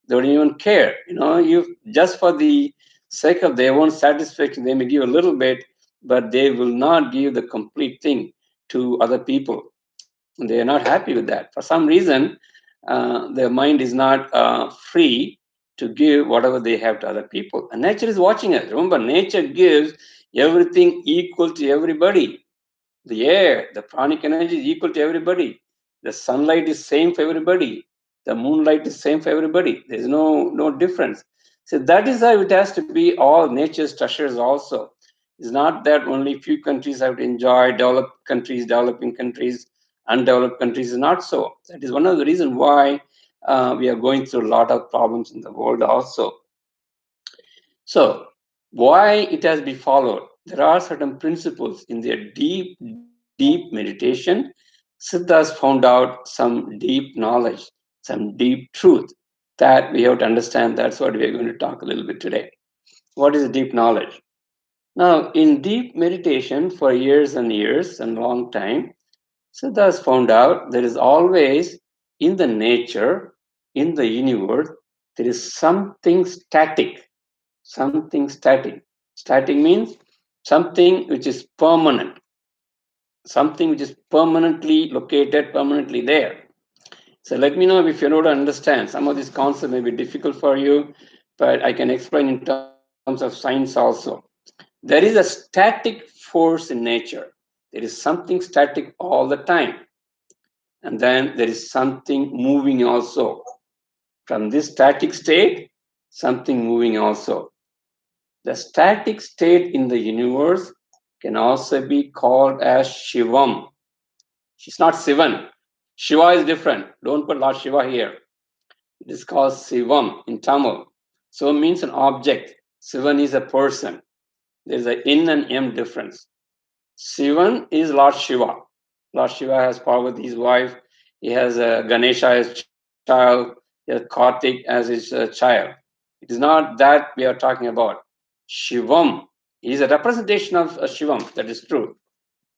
They don't even care. You just for the sake of their own satisfaction, they may give a little bit, but they will not give the complete thing to other people. They are not happy with that. For some reason, their mind is not free to give whatever they have to other people. And nature is watching us. Remember, nature gives everything equal to everybody. The air, the pranic energy is equal to everybody. The sunlight is same for everybody. The moonlight is same for everybody. There is no difference. So that is how it has to be. All nature's treasures also. It's not that only few countries have to enjoy. Developed countries, developing countries, undeveloped countries is not so. That is one of the reasons why we are going through a lot of problems in the world also. So, why it has been followed? There are certain principles in their deep meditation. Siddhas found out some deep knowledge, some deep truth that we have to understand. That's what we are going to talk a little bit today. What is deep knowledge? Now, in deep meditation for years and years and long time, Siddhas found out there is always in the nature, in the universe, there is something static. Something static. Static means something which is permanent, something which is permanently located, permanently there. So let me know if you don't understand. Some of these concepts may be difficult for you, but I can explain in terms of science also. There is a static force in nature. There is something static all the time. And then there is something moving also. From this static state, something moving also. The static state in the universe can also be called as Shivam. It's not Sivan. Shiva is different. Don't put Lord Shiva here. It is called Sivam in Tamil. So means an object. Sivan is a person. There's an in and m difference. Sivan is Lord Shiva. Lord Shiva has Parvati's wife. He has Ganesha as child. He has Kartik as his child. It is not that we are talking about. Shivam is a representation of Shivam. That is true.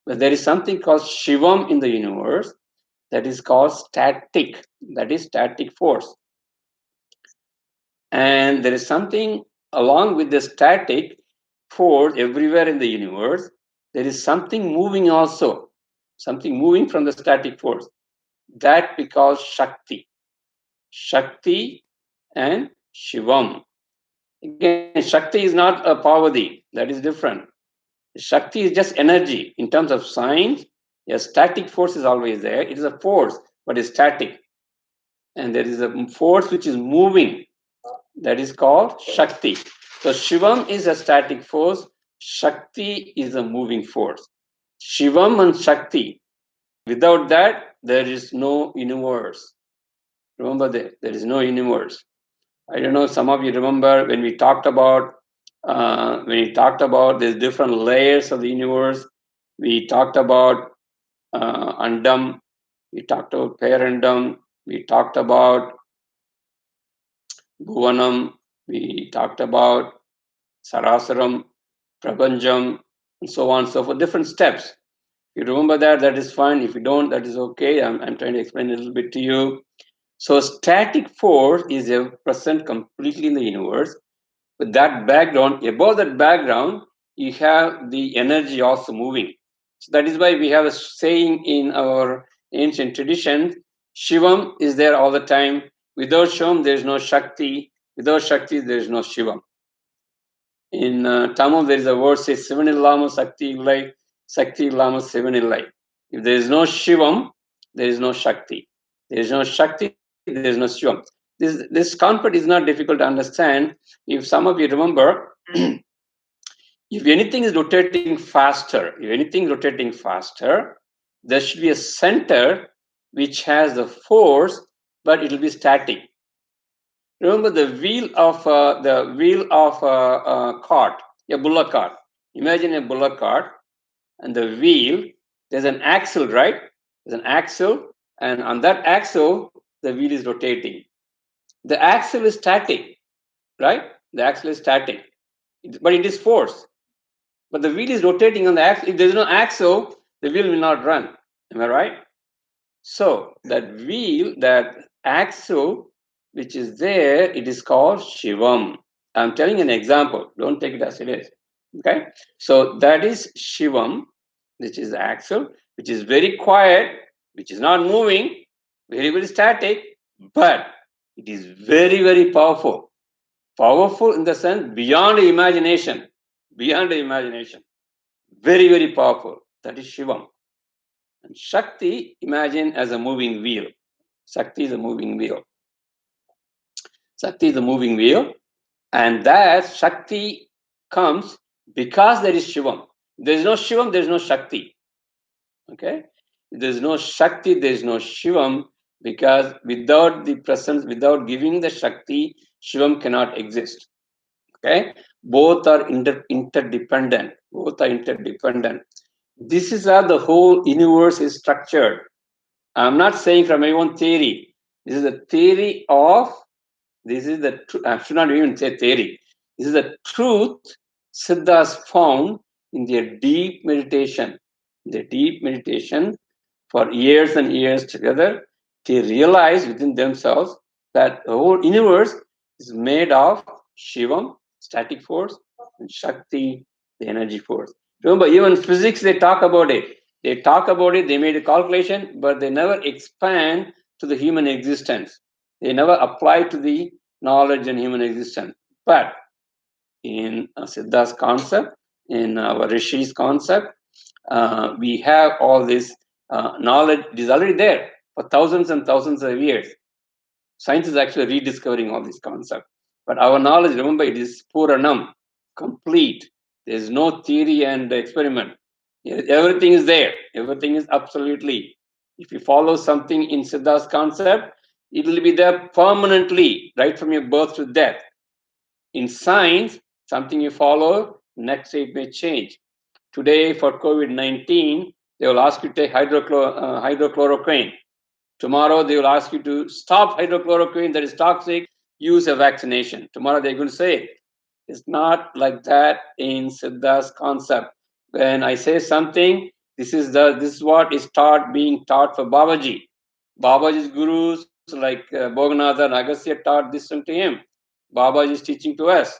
But there is something called Shivam in the universe that is called static. That is static force. And there is something along with the static force everywhere in the universe. There is something moving also, something moving from the static force. That we call Shakti. Shakti and Shivam. Again, Shakti is not a Parvati. That is different. Shakti is just energy. In terms of science, a static force is always there. It is a force, but it's static. And there is a force which is moving. That is called Shakti. So Shivam is a static force. Shakti is a moving force. Shivam and Shakti. Without that, there is no universe. Remember that there is no universe. I don't know. Some of you remember when we talked about these different layers of the universe. We talked about Andam. We talked about Parandam. We talked about Bhuvanam. We talked about Sarasaram, Prapanjam, and so on and so forth. Different steps. If you remember that, that is fine. If you don't, that is okay. I'm trying to explain a little bit to you. So static force is present completely in the universe. With that background, above that background, you have the energy also moving. So that is why we have a saying in our ancient tradition, Shivam is there all the time. Without Shivam, there is no Shakti. Without Shakti, there is no Shivam. In Tamil, there is a word says Sivan illama Sakti illai, Sakti illama Sivan illai. If there is no Shivam, there is no Shakti. There is no Shakti, there is no Shivam. This concept is not difficult to understand. If some of you remember, if anything is rotating faster, there should be a center which has the force, but it will be static. Remember the wheel of a cart, a bullock cart. Imagine a bullock cart, and the wheel. There's an axle, right? There's an axle, and on that axle, the wheel is rotating. The axle is static, right? The axle is static, but it is force. But the wheel is rotating on the axle. If there's no axle, the wheel will not run. Am I right? So that wheel, that axle, which is there, it is called Shivam. I'm telling an example. Don't take it as it is. Okay? So that is Shivam, which is the axle, which is very quiet, which is not moving, very, very static, but it is very, very powerful. Powerful in the sense beyond imagination. Beyond imagination. Very, very powerful. That is Shivam. And Shakti, imagine as a moving wheel. Shakti is a moving wheel. Shakti is a moving wheel. And that Shakti comes because there is Shivam. There is no Shivam, there is no Shakti. Okay? If there is no Shakti, there is no Shivam, because without the presence, without giving the Shakti, Shivam cannot exist. Okay? Both are interdependent. Both are interdependent. This is how the whole universe is structured. I'm not saying from my own theory. This is the theory of, I should not even say theory. This is the truth Siddhas found in their deep meditation. Their deep meditation for years and years together, they realized within themselves that the whole universe is made of Shivam, static force, and Shakti, the energy force. Remember, even physics, they talk about it. They made a calculation, but they never expand to the human existence. They never apply to the knowledge and human existence. But in Siddha's concept, in our Rishi's concept, we have all this knowledge. It is already there for thousands and thousands of years. Science is actually rediscovering all these concepts. But our knowledge, remember, it is puranam, complete. There is no theory and experiment. Everything is there. Everything is absolutely. If you follow something in Siddha's concept, it will be there permanently, right from your birth to death. In science, something you follow, next day it may change. Today, for COVID-19, they will ask you to take hydrochloroquine. Tomorrow, they will ask you to stop hydrochloroquine, that is toxic, use a vaccination. Tomorrow, they're going to say, it's not like that in Siddha's concept. When I say something, this is what is being taught for Babaji. Babaji's gurus like Bhoganatha and Agastya taught this to him. Babaji is teaching to us.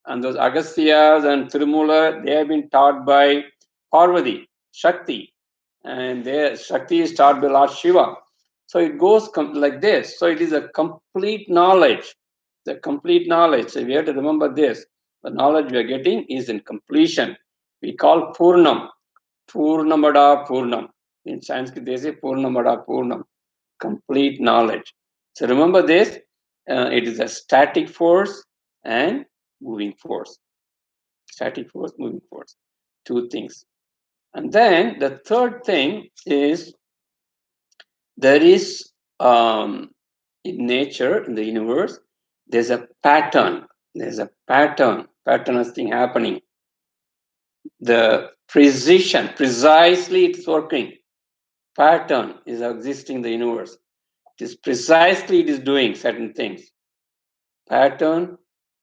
And those Agasthyas and Tirumula, they have been taught by Parvati, Shakti. And their Shakti is taught by Lord Shiva. So it goes like this. So it is a complete knowledge. The complete knowledge. So we have to remember this. The knowledge we are getting is in completion. We call Purnam. Purnamada Purnam. In Sanskrit, they say Purnamada Purnam. Complete knowledge. So remember this. It is a static force and moving force. Static force, moving force. Two things. And then the third thing is there is in nature, in the universe, there's a pattern. There's a patternous thing happening. The precision, precisely it's working. Pattern is existing in the universe. It is precisely it is doing certain things. Pattern,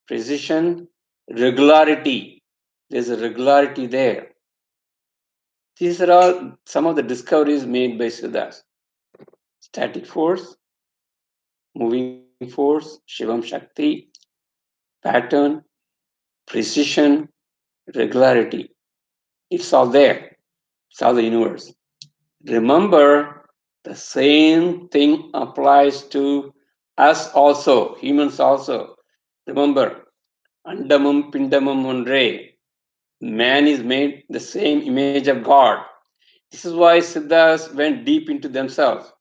precision, regularity. There's a regularity there. These are all some of the discoveries made by Siddhas. Static force, moving force, Shivam Shakti, pattern, precision, regularity. It's all there. It's all the universe. Remember, the same thing applies to us also, humans also. Remember, Andamam Pindamam Unre. Man is made the same image of God. This is why Siddhas went deep into themselves.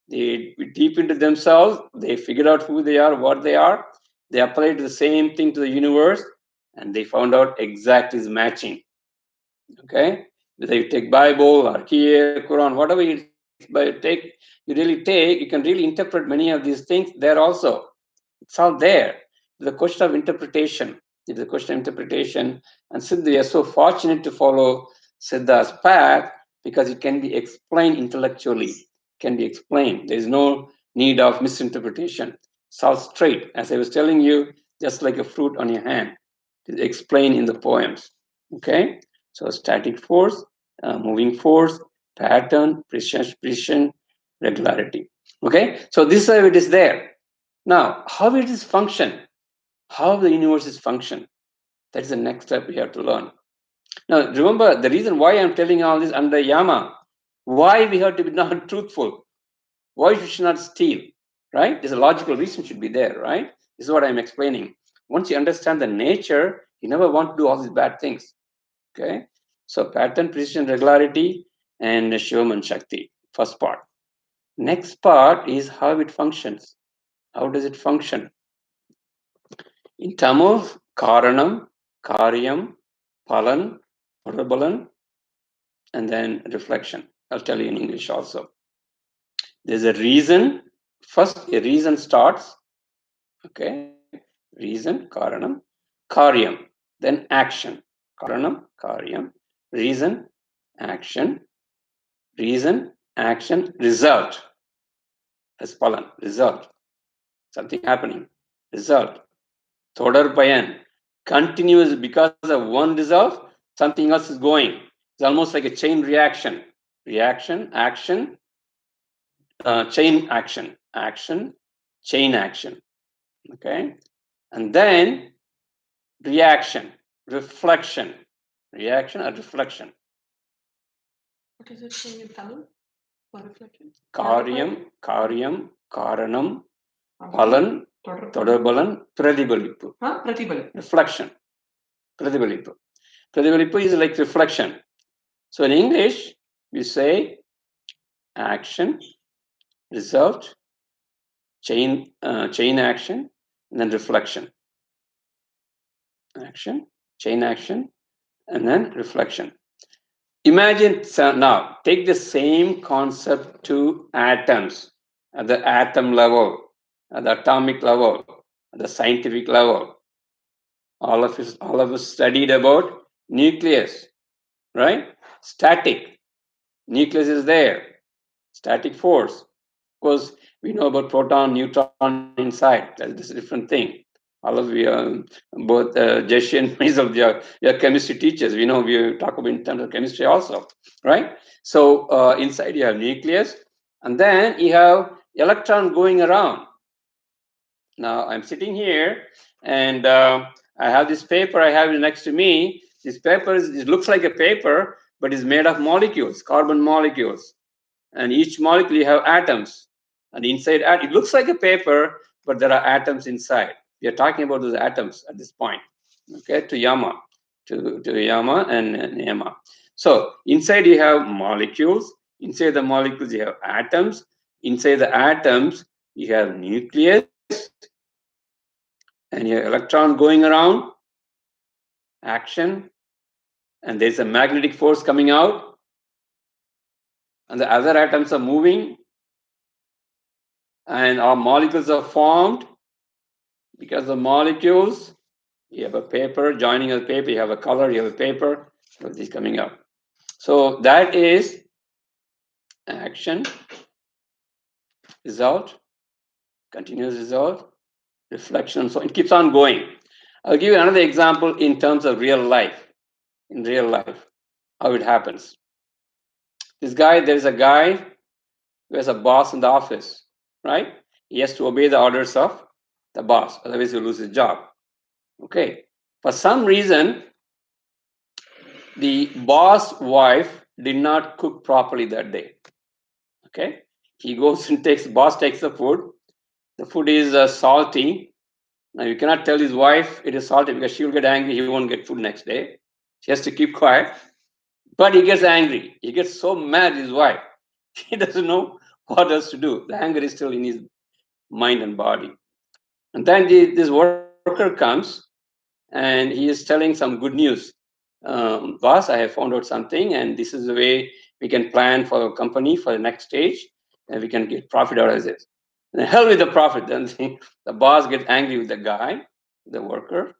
They deep into themselves, they figured out who they are, what they are. They applied the same thing to the universe, and they found out exactly is matching. Okay? Whether you take Bible or here, Quran, whatever you really take, you can really interpret many of these things there also. It's all there. The question of interpretation. It's a question of interpretation. And Siddha is so fortunate to follow Siddha's path because it can be explained intellectually. It can be explained. There is no need of misinterpretation. It's all straight. As I was telling you, just like a fruit on your hand. It's explained in the poems. Okay? So static force, moving force, pattern, precision, regularity. Okay? So this is how it is there. Now, how it is function, how the universe is function, that is the next step we have to learn. Now, remember the reason why I'm telling all this under yama, why we have to be not truthful, why we should not steal, right? There's a logical reason should be there, right? This is what I'm explaining. Once you understand the nature, you never want to do all these bad things. Okay? So pattern, precision, regularity, and Shivam and Shakti, first part. Next part is how it functions. How does it function? In terms of Karanam, Karyam, Palan, Parabalan, and then reflection. I'll tell you in English also. There's a reason. First, a reason starts. Okay. Reason, Karanam, Karyam, then action. Karanam, Karyam, reason, action, result. That's Palan, result. Something happening. Result. Thodar Payan. Continuous because of one result, something else is going. It's almost like a chain reaction. Reaction, action, chain action, chain action. Okay. And then reaction, reflection. Reaction or reflection. What is it saying in Tamil for reflection? Karyam, Karanam, Palan, Todarbalan, Pradibalipu. Pratibal. Reflection. Pradibalipu. Pradibalipu is like reflection. So in English, we say action, result, chain action, and then reflection. Action, chain action, and then reflection. Imagine now, take the same concept to atoms at the atom level, at the atomic level, at the scientific level. All of us studied about nucleus, right? Static. Nucleus is there. Static force. Of course, we know about proton, neutron inside. That's a different thing. All of you, both Jeshi and myself, we are chemistry teachers. We know we talk about in terms of chemistry also, right? So inside you have nucleus, and then you have electron going around. Now I'm sitting here, and I have this paper I have next to me. This paper it looks like a paper, but is made of molecules, carbon molecules. And each molecule you have atoms. And inside it looks like a paper, but there are atoms inside. We are talking about those atoms at this point. Okay, to Yama and Yama. So inside you have molecules. Inside the molecules you have atoms. Inside the atoms you have nucleus, and you have electron going around, action, and there's a magnetic force coming out, and the other atoms are moving, and our molecules are formed. Because the molecules, you have a paper, joining a paper, you have a color, you have a paper, so this coming up. So that is action, result, continuous result, reflection, so it keeps on going. I'll give you another example in terms of real life. In real life, how it happens. There's a guy who has a boss in the office, right? He has to obey the orders of the boss, otherwise he'll lose his job. Okay. For some reason, the boss wife did not cook properly that day. Okay, he goes and boss takes the food. The food is salty. Now you cannot tell his wife it is salty because she will get angry. He won't get food next day. She has to keep quiet. But he gets angry. He gets so mad at his wife. He doesn't know what else to do. The anger is still in his mind and body. And then this worker comes and he is telling some good news. Boss, I have found out something, and this is the way we can plan for our company for the next stage, and we can get profit out of this. And the hell with the profit. Then the boss gets angry with the guy, the worker.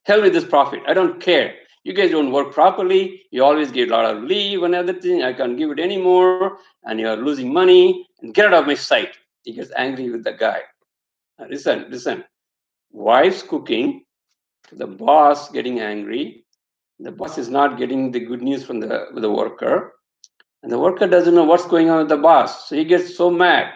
Hell with this profit. I don't care. You guys don't work properly. You always give a lot of leave and everything. I can't give it anymore, and you are losing money. And get out of my sight. He gets angry with the guy. Now, listen. Wife's cooking, the boss getting angry. The boss is not getting the good news from the worker, and the worker doesn't know what's going on with the boss. So he gets so mad.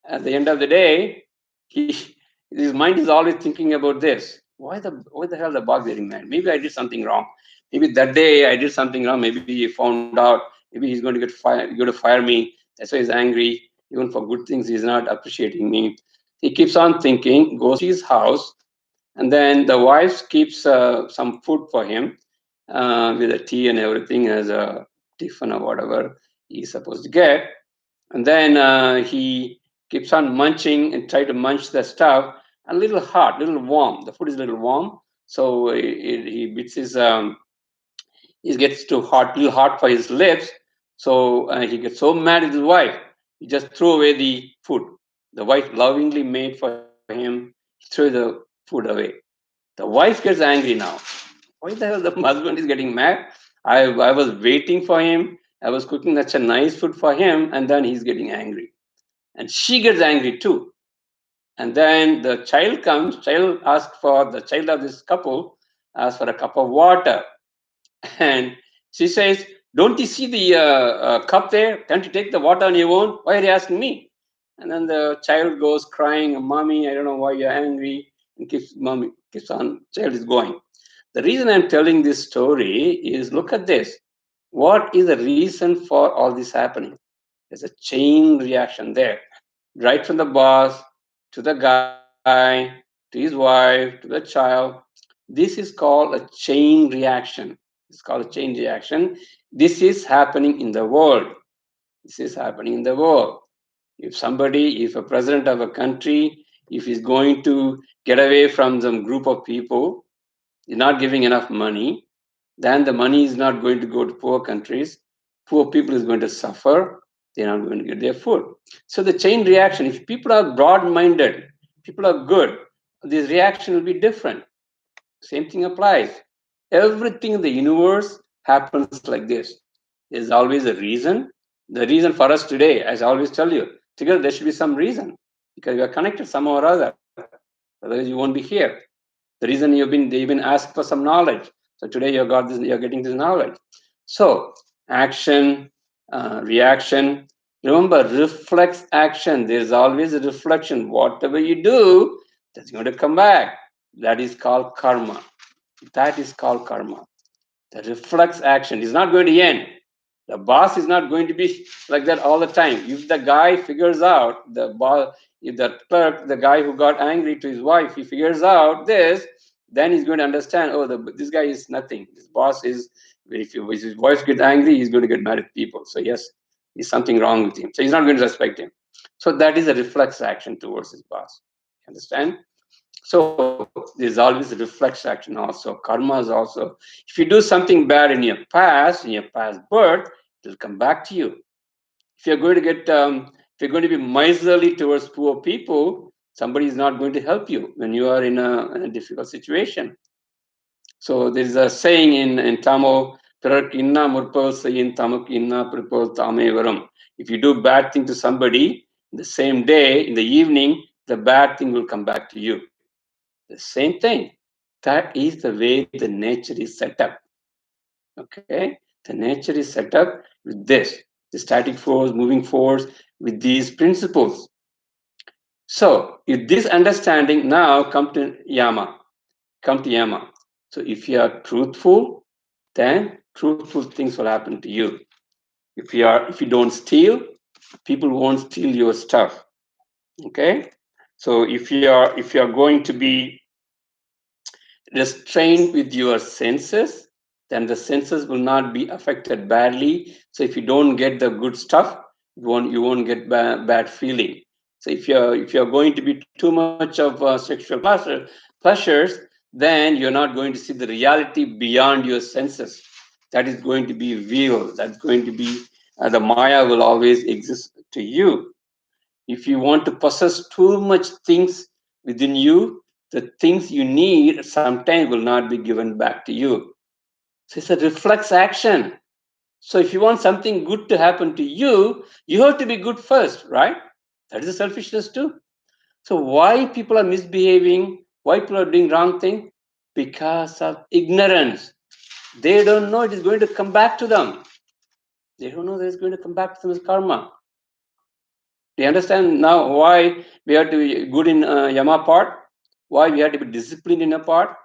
At the end of the day, his mind is always thinking about this. Why the hell the boss getting mad? Maybe I did something wrong. Maybe that day I did something wrong. Maybe he found out. Maybe he's going to get fired. Going to fire me. That's why he's angry. Even for good things, he's not appreciating me. He keeps on thinking. Goes to his house, and then the wife keeps some food for him with a tea and everything as a tiffin or whatever he's supposed to get. And then he keeps on munching and try to munch the stuff. A little hot, little warm. The food is a little warm, so he bits his. It gets too hot, little hot for his lips. So he gets so mad at his wife, he just threw away the food. The wife lovingly made for him. He threw the food away. The wife gets angry now. Why the hell the husband is getting mad? I was waiting for him. I was cooking such a nice food for him, and then he's getting angry. And she gets angry too. And then the child comes, the child of this couple asks for a cup of water. And she says, don't you see the cup there? Can't you take the water on your own? Why are you asking me? And then the child goes crying, Mommy, I don't know why you're angry. And keeps on, child is going. The reason I'm telling this story is look at this. What is the reason for all this happening? There's a chain reaction there. Right from the boss to the guy, to his wife, to the child. This is called a chain reaction. It's called a chain reaction. This is happening in the world. This is happening in the world. If a president of a country, if he's going to get away from some group of people, he's not giving enough money, then the money is not going to go to poor countries. Poor people is going to suffer. They're not going to get their food. So the chain reaction, if people are broad-minded, people are good, this reaction will be different. Same thing applies. Everything in the universe happens like this. There's always a reason. The reason for us today, as I always tell you, together there should be some reason because we are connected somehow or other. Otherwise, you won't be here. The reason they've been asked for some knowledge. So today you're getting this knowledge. So action, reaction. Remember, reflex action. There's always a reflection. Whatever you do, that's going to come back. That is called karma. That is called karma. The reflex action is not going to end. The boss is not going to be like that all the time. If the guy figures out, if the clerk, the guy who got angry to his wife, he figures out this, then he's going to understand, this guy is nothing. This boss is, if his wife gets angry, he's going to get mad at people. So yes, there's something wrong with him. So he's not going to respect him. So that is a reflex action towards his boss. Understand? So there's always a reflex action also. Karma is also, if you do something bad in your past birth, it'll come back to you. If you're going to if you're going to be miserly towards poor people, somebody is not going to help you when you are in a difficult situation. So there's a saying in Tamil, if you do bad thing to somebody, the same day, in the evening, the bad thing will come back to you. The same thing. That is the way the nature is set up. Okay? The nature is set up with this, the static force, moving force, with these principles. So, if this understanding now come to Yama. So, if you are truthful, then truthful things will happen to you. If you don't steal, people won't steal your stuff. Okay, so if you are going to be restrained with your senses, then the senses will not be affected badly. So if you don't get the good stuff, you won't get bad feeling. So if you're going to be too much of sexual pleasures, then you're not going to see the reality beyond your senses. That is going to be real. That's going to be the Maya will always exist to you. If you want to possess too much things within you, the things you need sometimes will not be given back to you. So it's a reflex action. So if you want something good to happen to you, you have to be good first, right? That is a selfishness too. So why people are misbehaving? Why people are doing wrong thing? Because of ignorance. They don't know it is going to come back to them. They don't know that it's going to come back to them as karma. Do you understand now why we have to be good in Yama part? Why we have to be disciplined in a part?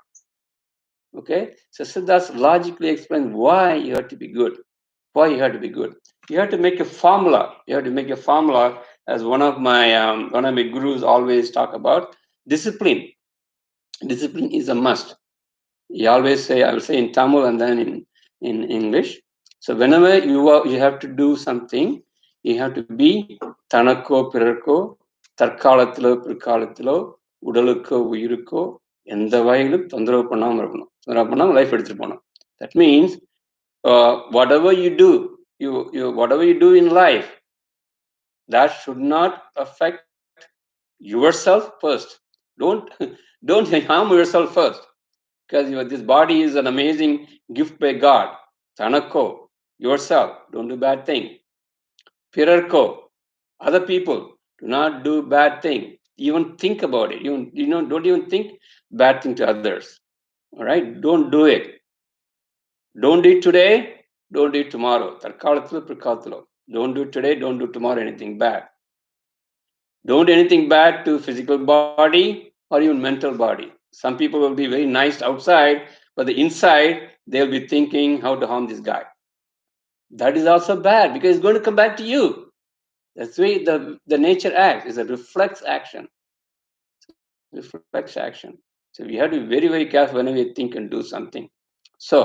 Okay, so Siddharth logically explains why you have to be good. Why you have to be good? You have to make a formula. You have to make a formula, as one of my gurus always talk about. Discipline. Discipline is a must. He always say, I will say in Tamil and then in English. So whenever you have to do something, you have to be Tanakko Pirarko, Tarkalatilo Pirkalatilo, Udalukko Uyuruko, எந்த வகையிலும் தொந்தரவு பண்ணாமல் இருக்கணும். தொந்தரவு பண்ணாமல் life எடுத்துட்டு போகணும். That means whatever you do, whatever you do in life, that should not affect yourself first. Don't harm yourself first, because this body is an amazing gift by God. Tanakko, yourself, don't do bad thing. Pirarko, other people, do not do bad thing. Even think about it. Don't even think bad thing to others. All right, don't do it. Don't do it today. Don't do it tomorrow. Don't do it today. Don't do tomorrow anything bad. Don't do anything bad to physical body or even mental body. Some people will be very nice outside, but the inside, they'll be thinking how to harm this guy. That is also bad, because it's going to come back to you. That's the way the nature acts. It's a reflex action. Reflex action. So we have to be very, very careful whenever we think and do something. So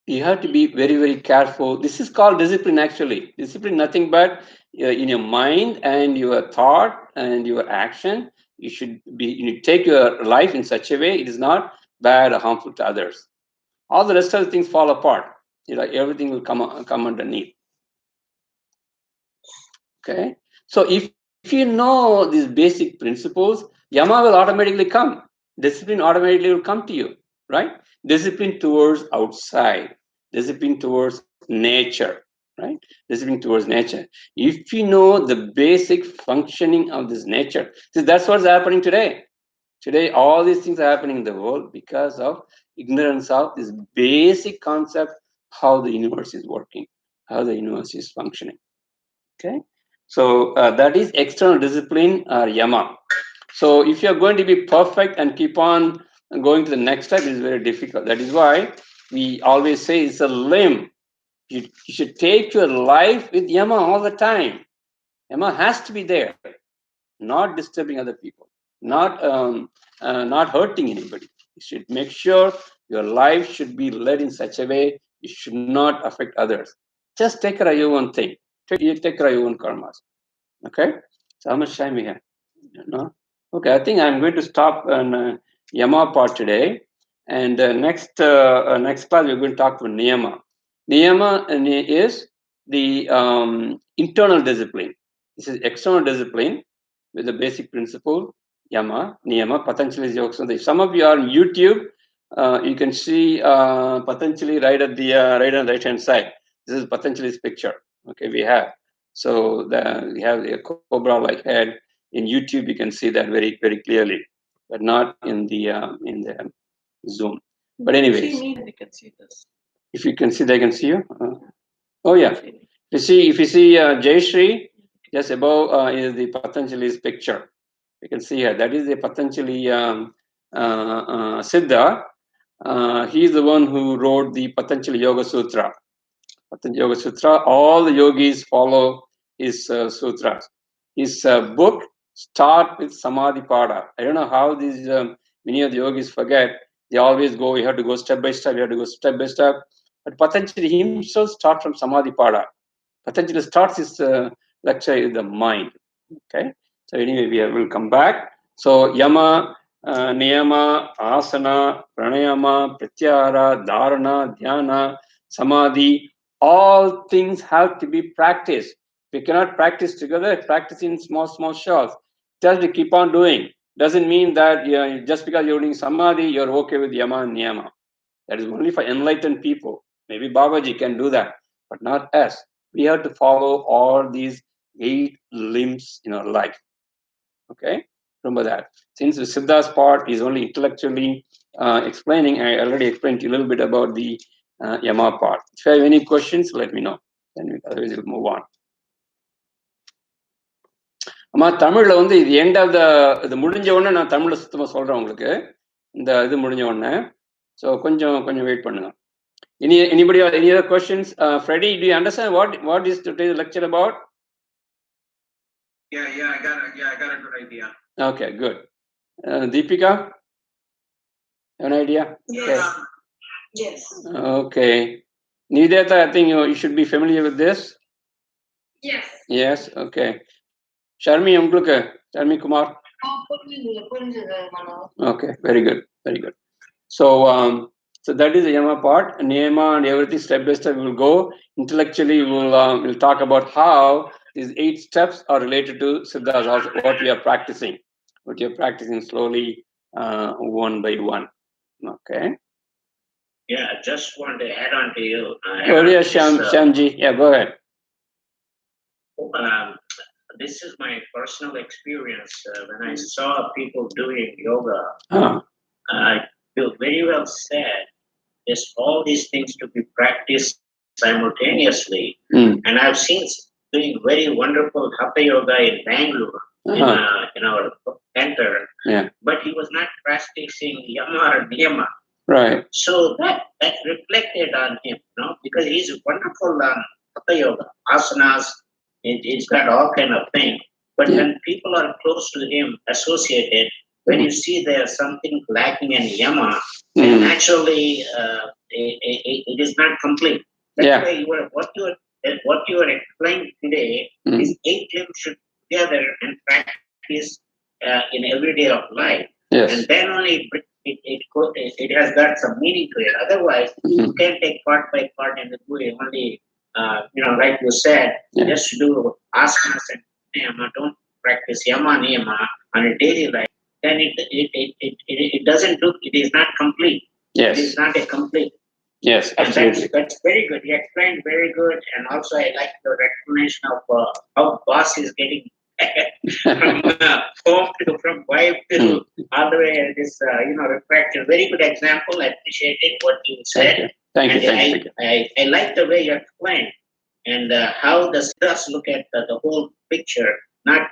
you have to be very, very careful. This is called discipline, actually. Discipline, nothing but in your mind and your thought and your action. You take your life in such a way it is not bad or harmful to others. All the rest of the things fall apart. Everything will come underneath. Okay. So if you know these basic principles, Yama will automatically come. Discipline automatically will come to you, right? Discipline towards outside, discipline towards nature, right? Discipline towards nature. If you know the basic functioning of this nature, that's what's happening today. Today, all these things are happening in the world because of ignorance of this basic concept, how the universe is working, how the universe is functioning. Okay. So that is external discipline or Yama. So if you're going to be perfect and keep on going to the next step, it is very difficult. That is why we always say it's a limb. You should take your life with Yama all the time. Yama has to be there, not disturbing other people, not hurting anybody. You should make sure your life should be led in such a way you should not affect others. Just take care of your own thing. Take care of your own karmas. Okay. So how much time we have? No? Okay, I think I'm going to stop on Yama part today, and next class we're going to talk about Niyama. Niyama is the internal discipline. This is external discipline with the basic principle. Yama, Niyama, Patanjali's Yoga Sutta. If some of you are on YouTube, you can see Patanjali right on the right hand side. This is Patanjali's picture. Okay, we have. So we have a cobra-like head. In YouTube, you can see that very, very clearly, but not in the Zoom. But anyways, We can see this. if you can see, they can see you. Oh yeah. If you see Jayashree, just above is the Patanjali's picture. You can see here. That is the Patanjali Siddha. He's the one who wrote the Patanjali Yoga Sutra. Patanjali Yoga Sutra, all the yogis follow his sutras. His book start with Samadhi Pada. I don't know how these many of the yogis forget. They always go, you have to go step by step, you have to go step by step. But Patanjali himself starts from Samadhi Pada. Patanjali starts his lecture with the mind. Okay. So anyway, we will come back. So Yama, Niyama, Asana, Pranayama, Pratyahara, Dharana, Dhyana, Samadhi, all things have to be practiced. We cannot practice together, practice in small shots. Just to keep on doing. Doesn't mean that just because you're doing Samadhi, you're okay with Yama and Niyama. That is only for enlightened people. Maybe Babaji can do that, but not us. We have to follow all these 8 limbs in our life. Okay, remember that. Since the Siddha's part is only intellectually explaining, I already explained to you a little bit about the Yama part. If you have any questions, let me know. Then otherwise we'll move on. அம்மா தமிழ்ல வந்து இது end of இது முடிஞ்ச உடனே நான் தமிழ்ல சுத்தமா சொல்றேன் உங்களுக்கு. இந்த இது முடிஞ்ச உடனே. ஸோ கொஞ்சம் வெயிட் பண்ணுங்க. Anybody or any other questions? Freddie, do you understand what is today's lecture about? Yeah, I got a good idea. Okay, good. Deepika, an idea? Yes. Okay. Yes. Okay. Nideta, I think you should be familiar with this. Yes. Yes. Okay. Sharmi, Sharmi Kumar. Okay. Very good. So that is the Yama part. Niyama and everything step by step we will go. Intellectually, we'll talk about how these 8 steps are related to Siddhas, also what we are practicing. What you're practicing slowly, one by one. Okay. Yeah, I just want to add on to you. Shamji. Yeah, go ahead. This is my personal experience. When I saw people doing yoga, I feel very well said. There's all these things to be practiced simultaneously. And I've seen doing very wonderful Hatha yoga in Bangalore, in our center. Yeah. But he was not practicing Yama or Niyama. Right. So that reflected on him, because he's wonderful on Hatha yoga, asanas. It's got all kind of thing. But when people are close to him, associated, when you see there's something lacking in Yama, then naturally it is not complete. That's why what you are explaining today is 8 limbs should together and practice in every day of life. Yes. And then only it has got some meaning to it. Otherwise, you can't take part by part and do it only. Like you said, just do asanas and niyama, don't practice yama niyama on a daily life. Then it doesn't do. It is not complete. Yes. It is not a complete. Yes, absolutely. That's very good. You explained very good, and also I like the explanation of how boss is getting from wife to all the way. This reflection. Very good example. I appreciated what you said. Thank you. I like the way you explained, and how the Siddhas look at the whole picture, not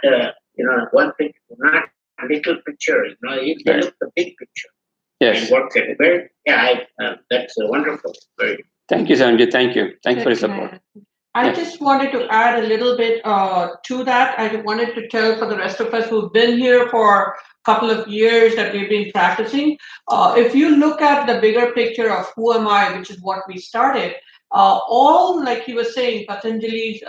one picture, not a little picture. They look the big picture. Yes. And work at it. That's wonderful. Very good. Thank you, Sanjay. Thank you. Thanks for your support. I just wanted to add a little bit to that. I wanted to tell for the rest of us who've been here for a couple of years that we've been practicing. If you look at the bigger picture of who am I, which is what we started, all, like he was saying, Patanjali's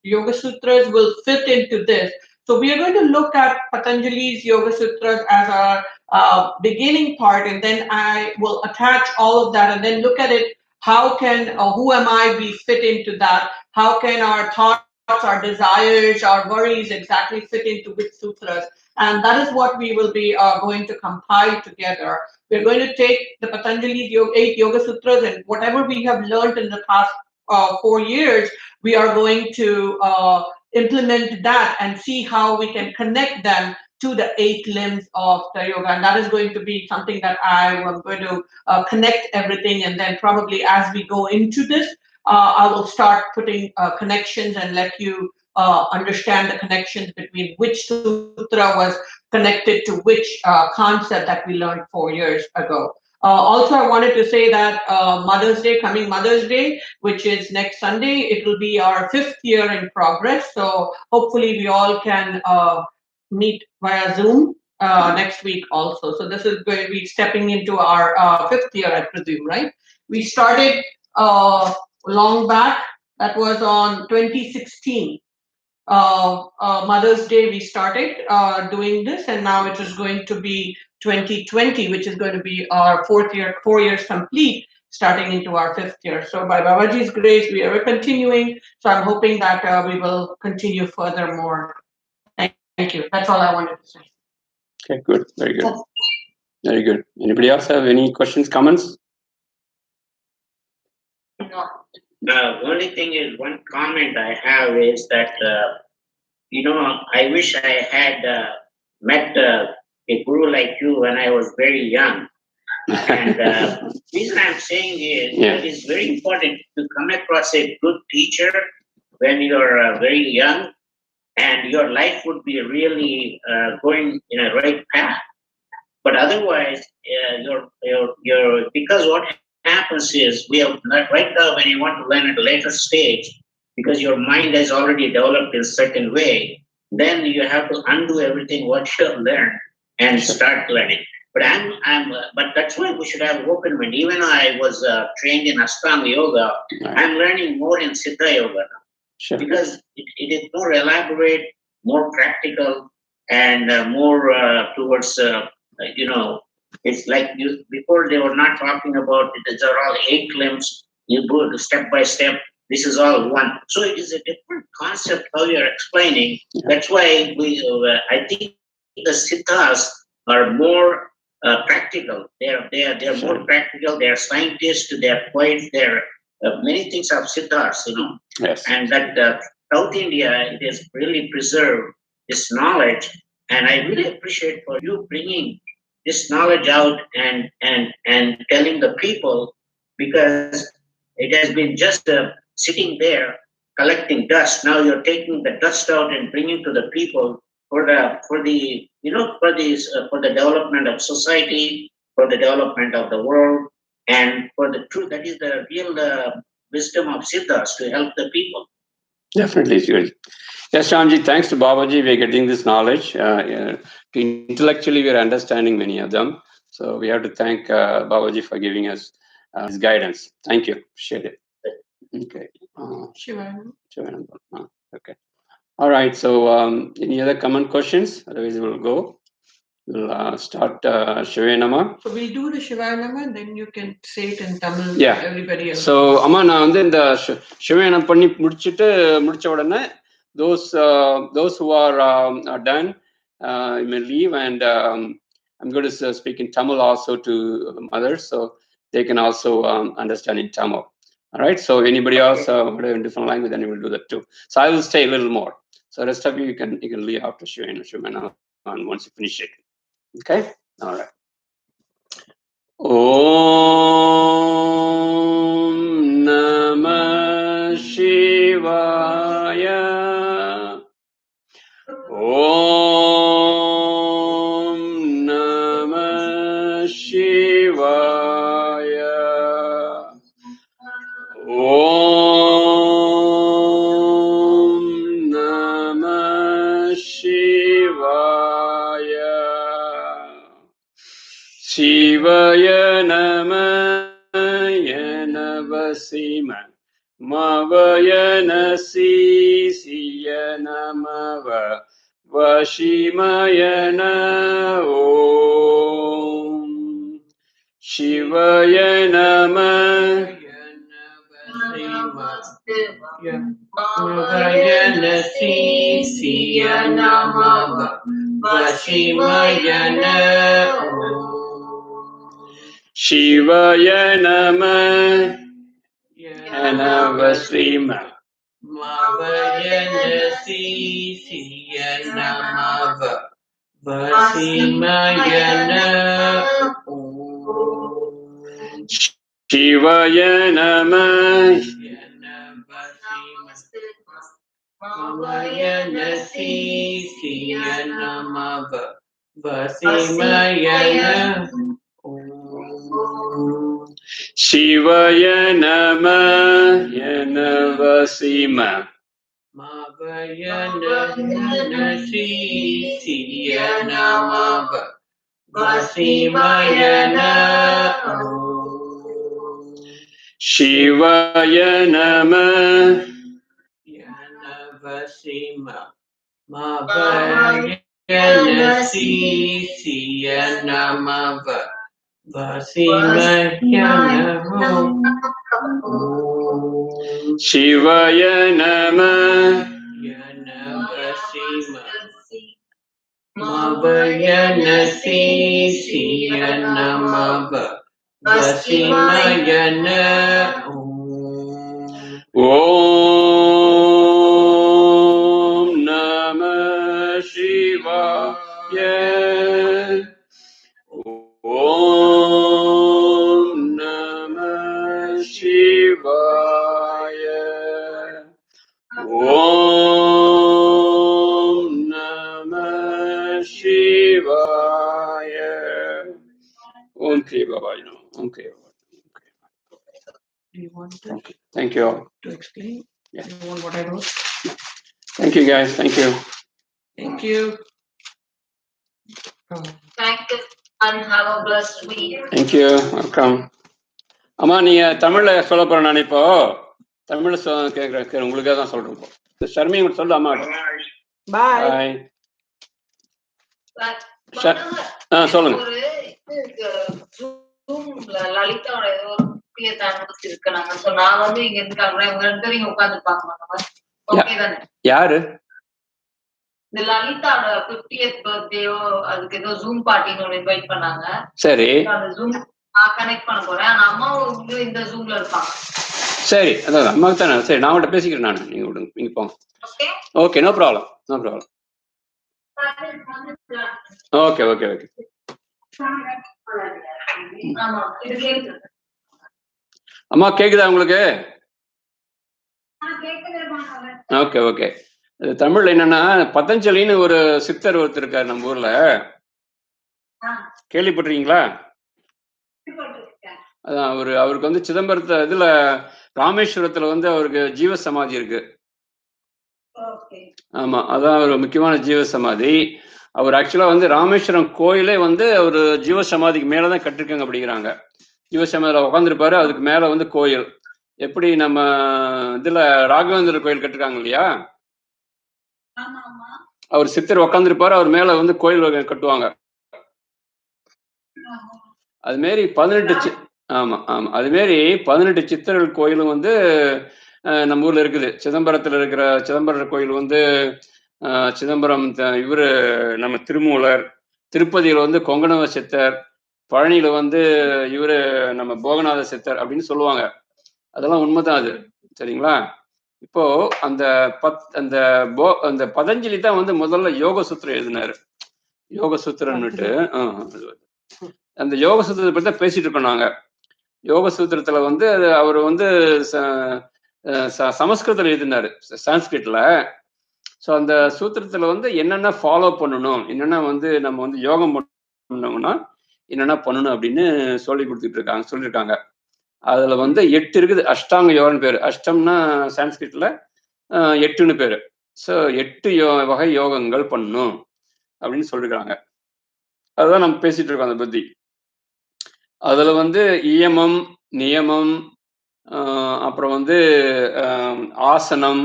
Yoga Sutras will fit into this. So we are going to look at Patanjali's Yoga Sutras as our beginning part, and then I will attach all of that and then look at it. How can who am I be fit into that? How can our thoughts, our desires, our worries exactly fit into which sutras? And that is what we will be going to compile together. We're going to take the Patanjali 8 Yoga Sutras and whatever we have learned in the past 4 years, we are going to implement that and see how we can connect them to the 8 limbs of the yoga. And that is going to be something that I am going to connect everything. And then probably as we go into this, I will start putting connections and let you understand the connections between which sutra was connected to which concept that we learned 4 years ago. Also, I wanted to say that coming Mother's Day, which is next Sunday, it will be our 5th year in progress. So hopefully we all can meet via Zoom next week also. So this is going to be stepping into our 5th year, I presume, right? We started long back. That was on 2016. Mother's Day we started doing this, and now it is going to be 2020, which is going to be our 4th year, 4 years complete, starting into our 5th year. So by Babaji's grace, we are continuing. So I'm hoping that we will continue furthermore. Thank you. That's all I wanted to say. Okay, good. Very good. Very good. Anybody else have any questions, comments? No. The only thing is, one comment I have is that, I wish I had met a guru like you when I was very young. And the reason I'm saying is that it's very important to come across a good teacher when you're very young, and your life would be really going in a right path. But otherwise, because what happens is, we have right now, when you want to learn at a later stage, because your mind has already developed in a certain way, then you have to undo everything what you have learned and start learning. But but that's why we should have open mind. Even though I was trained in Ashtanga Yoga, I'm learning more in Siddha Yoga now. Sure. Because it is more elaborate, more practical, and more towards, it's like before they were not talking about it. These are all 8 limbs. You go step by step. This is all one. So it is a different concept how you're explaining. That's why I think the siddhas are more practical. They're more practical. They're scientists. They're poets. They're many things of siddhas, Yes. And that South India, it has really preserved this knowledge. And I really appreciate for you bringing this knowledge out and telling the people, because it has been just sitting there collecting dust. Now you're taking the dust out and bringing to the people for the development of society, for the development of the world, and for the truth. That is the real wisdom of siddhas, to help the people. Definitely, good. Yes, Shamji, thanks to Babaji, we're getting this knowledge. Intellectually, we're understanding many of them. So we have to thank Babaji for giving us his guidance. Thank you. Appreciate it. Okay. Okay. All right. So any other common questions? Otherwise, we'll go. We'll start Shivaya Nama. So we'll do the Shivaya Nama, and then you can say it in Tamil. Yeah. Everybody else. So Amma, நான் வந்து இந்த Shivaya Nama பண்ணி முடிச்ச உடனே those who are done, you may leave, and I'm going to speak in Tamil also to others, so they can also understand in Tamil. All right. So anybody else in different language, then you will do that too. So I will stay a little more. So rest of you can leave after Shivaya Nama once you finish it. Okay. All right. Om Namah Shivaya. Om Namah Shivaya. Om Namah Shivaya. Shivaya Namah Yanavasima Mavaya Nasi Siya Namava Vashimayana Om Shivaya Namah Mavaya Nasi Siya Namava Vashimayana Om Shivaya Namah Yanavasima Mavaya Nasi Siya Namava Vashimayana Om Shivaya Namah Mavaya Nasi Siya Namava Vashimayana Om Shivaya Nama Yanavasima Mavayanasi Siyanamava Vasimayana Shivaya Nama Yanavasima Mavayanasi Siyanamava Vasimayana Shivaya Nama Yanavasima Mavayanasi Siyanamava Vasimayana Om Namah Shivaya. Om Namah Shivaya. Om Namah Shivaya. Om Kriya Baba, Om Kriya Baba. Do you want to, Thank you all. to explain? Yeah. You want what I wrote? Thank you guys. Thank you. Thank you. Thank you and have a blessed week. Thank you. Welcome. அம்மா நீங்க தமிழ்ல சொல்ல போற நான் இப்போ தமிழ்ல கேட்கிறேன் உங்களுக்காக தான் சொல்றேன் இப்போ ஷர்மி உங்களுக்கு சொல்ல அம்மா பாய் சொல்லுங்க லலிதாவோட ஏதோ இருக்கு நாங்க நான் வந்து இங்க இருந்து இவங்க ரெண்டு பேரும் இங்க உட்கார்ந்து பாக்கணும் யாரு இந்த லலிதாவோட 50th பர்த்டேயோ அதுக்கு ஏதோ ஜூம் பார்ட்டின்னு ஒன்று இன்வைட் பண்ணாங்க. சரி அந்த ஜூம் நான் கனெக்ட் பண்ண போறேன். ஆனா அம்மாவும் இந்த ஜூம்ல இருப்பாங்க. சரி அதான் அம்மாவுக்கு தானே. சரி நான் அவங்கள்ட்ட பேசிக்கிறேன். நான் நீங்க விடுங்க, நீங்க போங்க. Okay no problem no problem. Okay okay okay. அம்மா கேக்குதா உங்களுக்கு? Okay okay. தமிழ்ல என்னன்னா பதஞ்சலின்னு ஒரு சித்தர் ஒருத்தர் இருக்காரு நம்ம ஊர்ல, கேள்விப்பட்டிருக்கீங்களா? அதான் அவருக்கு வந்து சிதம்பரத்தை இதுல ராமேஸ்வரத்துல வந்து அவருக்கு ஜீவ சமாதி இருக்கு. ஆமா அதான் ஒரு முக்கியமான ஜீவ சமாதி. அவர் ஆக்சுவலா வந்து ராமேஸ்வரம் கோயிலே வந்து அவர் ஜீவ சமாதிக்கு மேலதான் கட்டிருக்காங்க அப்படிங்கிறாங்க. ஜீவ சமாதியில உட்காந்துருப்பாரு, அதுக்கு மேல வந்து கோயில். எப்படி நம்ம இதுல ராகவேந்திர கோயில் கட்டிருக்காங்க இல்லையா, அவர் சித்தர் உட்காந்துருப்பாரு, அவர் மேல வந்து கோயில் கட்டுவாங்க. அது மாரி 18 ஆமா ஆமா அது மாரி 18 சித்தர்கள் கோயிலும் வந்து நம்ம ஊர்ல இருக்குது. சிதம்பரத்துல இருக்கிற சிதம்பரம் கோயில் வந்து சிதம்பரம் இவரு நம்ம திருமூலர், திருப்பதியில வந்து கொங்கணவ சித்தர், பழனியில வந்து இவரு நம்ம போகநாத சித்தர் அப்படின்னு சொல்லுவாங்க. அதெல்லாம் உண்மைதான் அது, சரிங்களா? இப்போ அந்த அந்த பதஞ்சலி தான் வந்து முதல்ல யோக சூத்திரம் எழுதினாரு. யோக சூத்திரம்னுட்டு அந்த யோக சூத்திரத்தை பத்தி தான் பேசிட்டு இருக்கோம் நாங்க. யோக சூத்திரத்துல வந்து அவர் வந்து சமஸ்கிருதத்தில் எழுதினாரு, சான்ஸ்கிரிட்ல. ஸோ அந்த சூத்திரத்துல வந்து என்னென்ன ஃபாலோ பண்ணணும், என்னென்ன வந்து நம்ம வந்து யோகம் பண்ணோம்னா என்னென்ன பண்ணணும் அப்படின்னு சொல்லியிருக்காங்க. அதுல வந்து 8 இருக்குது. அஷ்டாங்க யோகம்னு பேரு. அஷ்டம்னா சான்ஸ்கிரிட்ல 8ன்னு பேரு. ஸோ 8 வகை யோகங்கள் பண்ணணும் அப்படின்னு சொல்லிருக்காங்க. அதுதான் நம்ம பேசிட்டு இருக்கோம் அதை பத்தி. அதுல வந்து இயமம், நியமம், அப்புறம் வந்து ஆசனம்,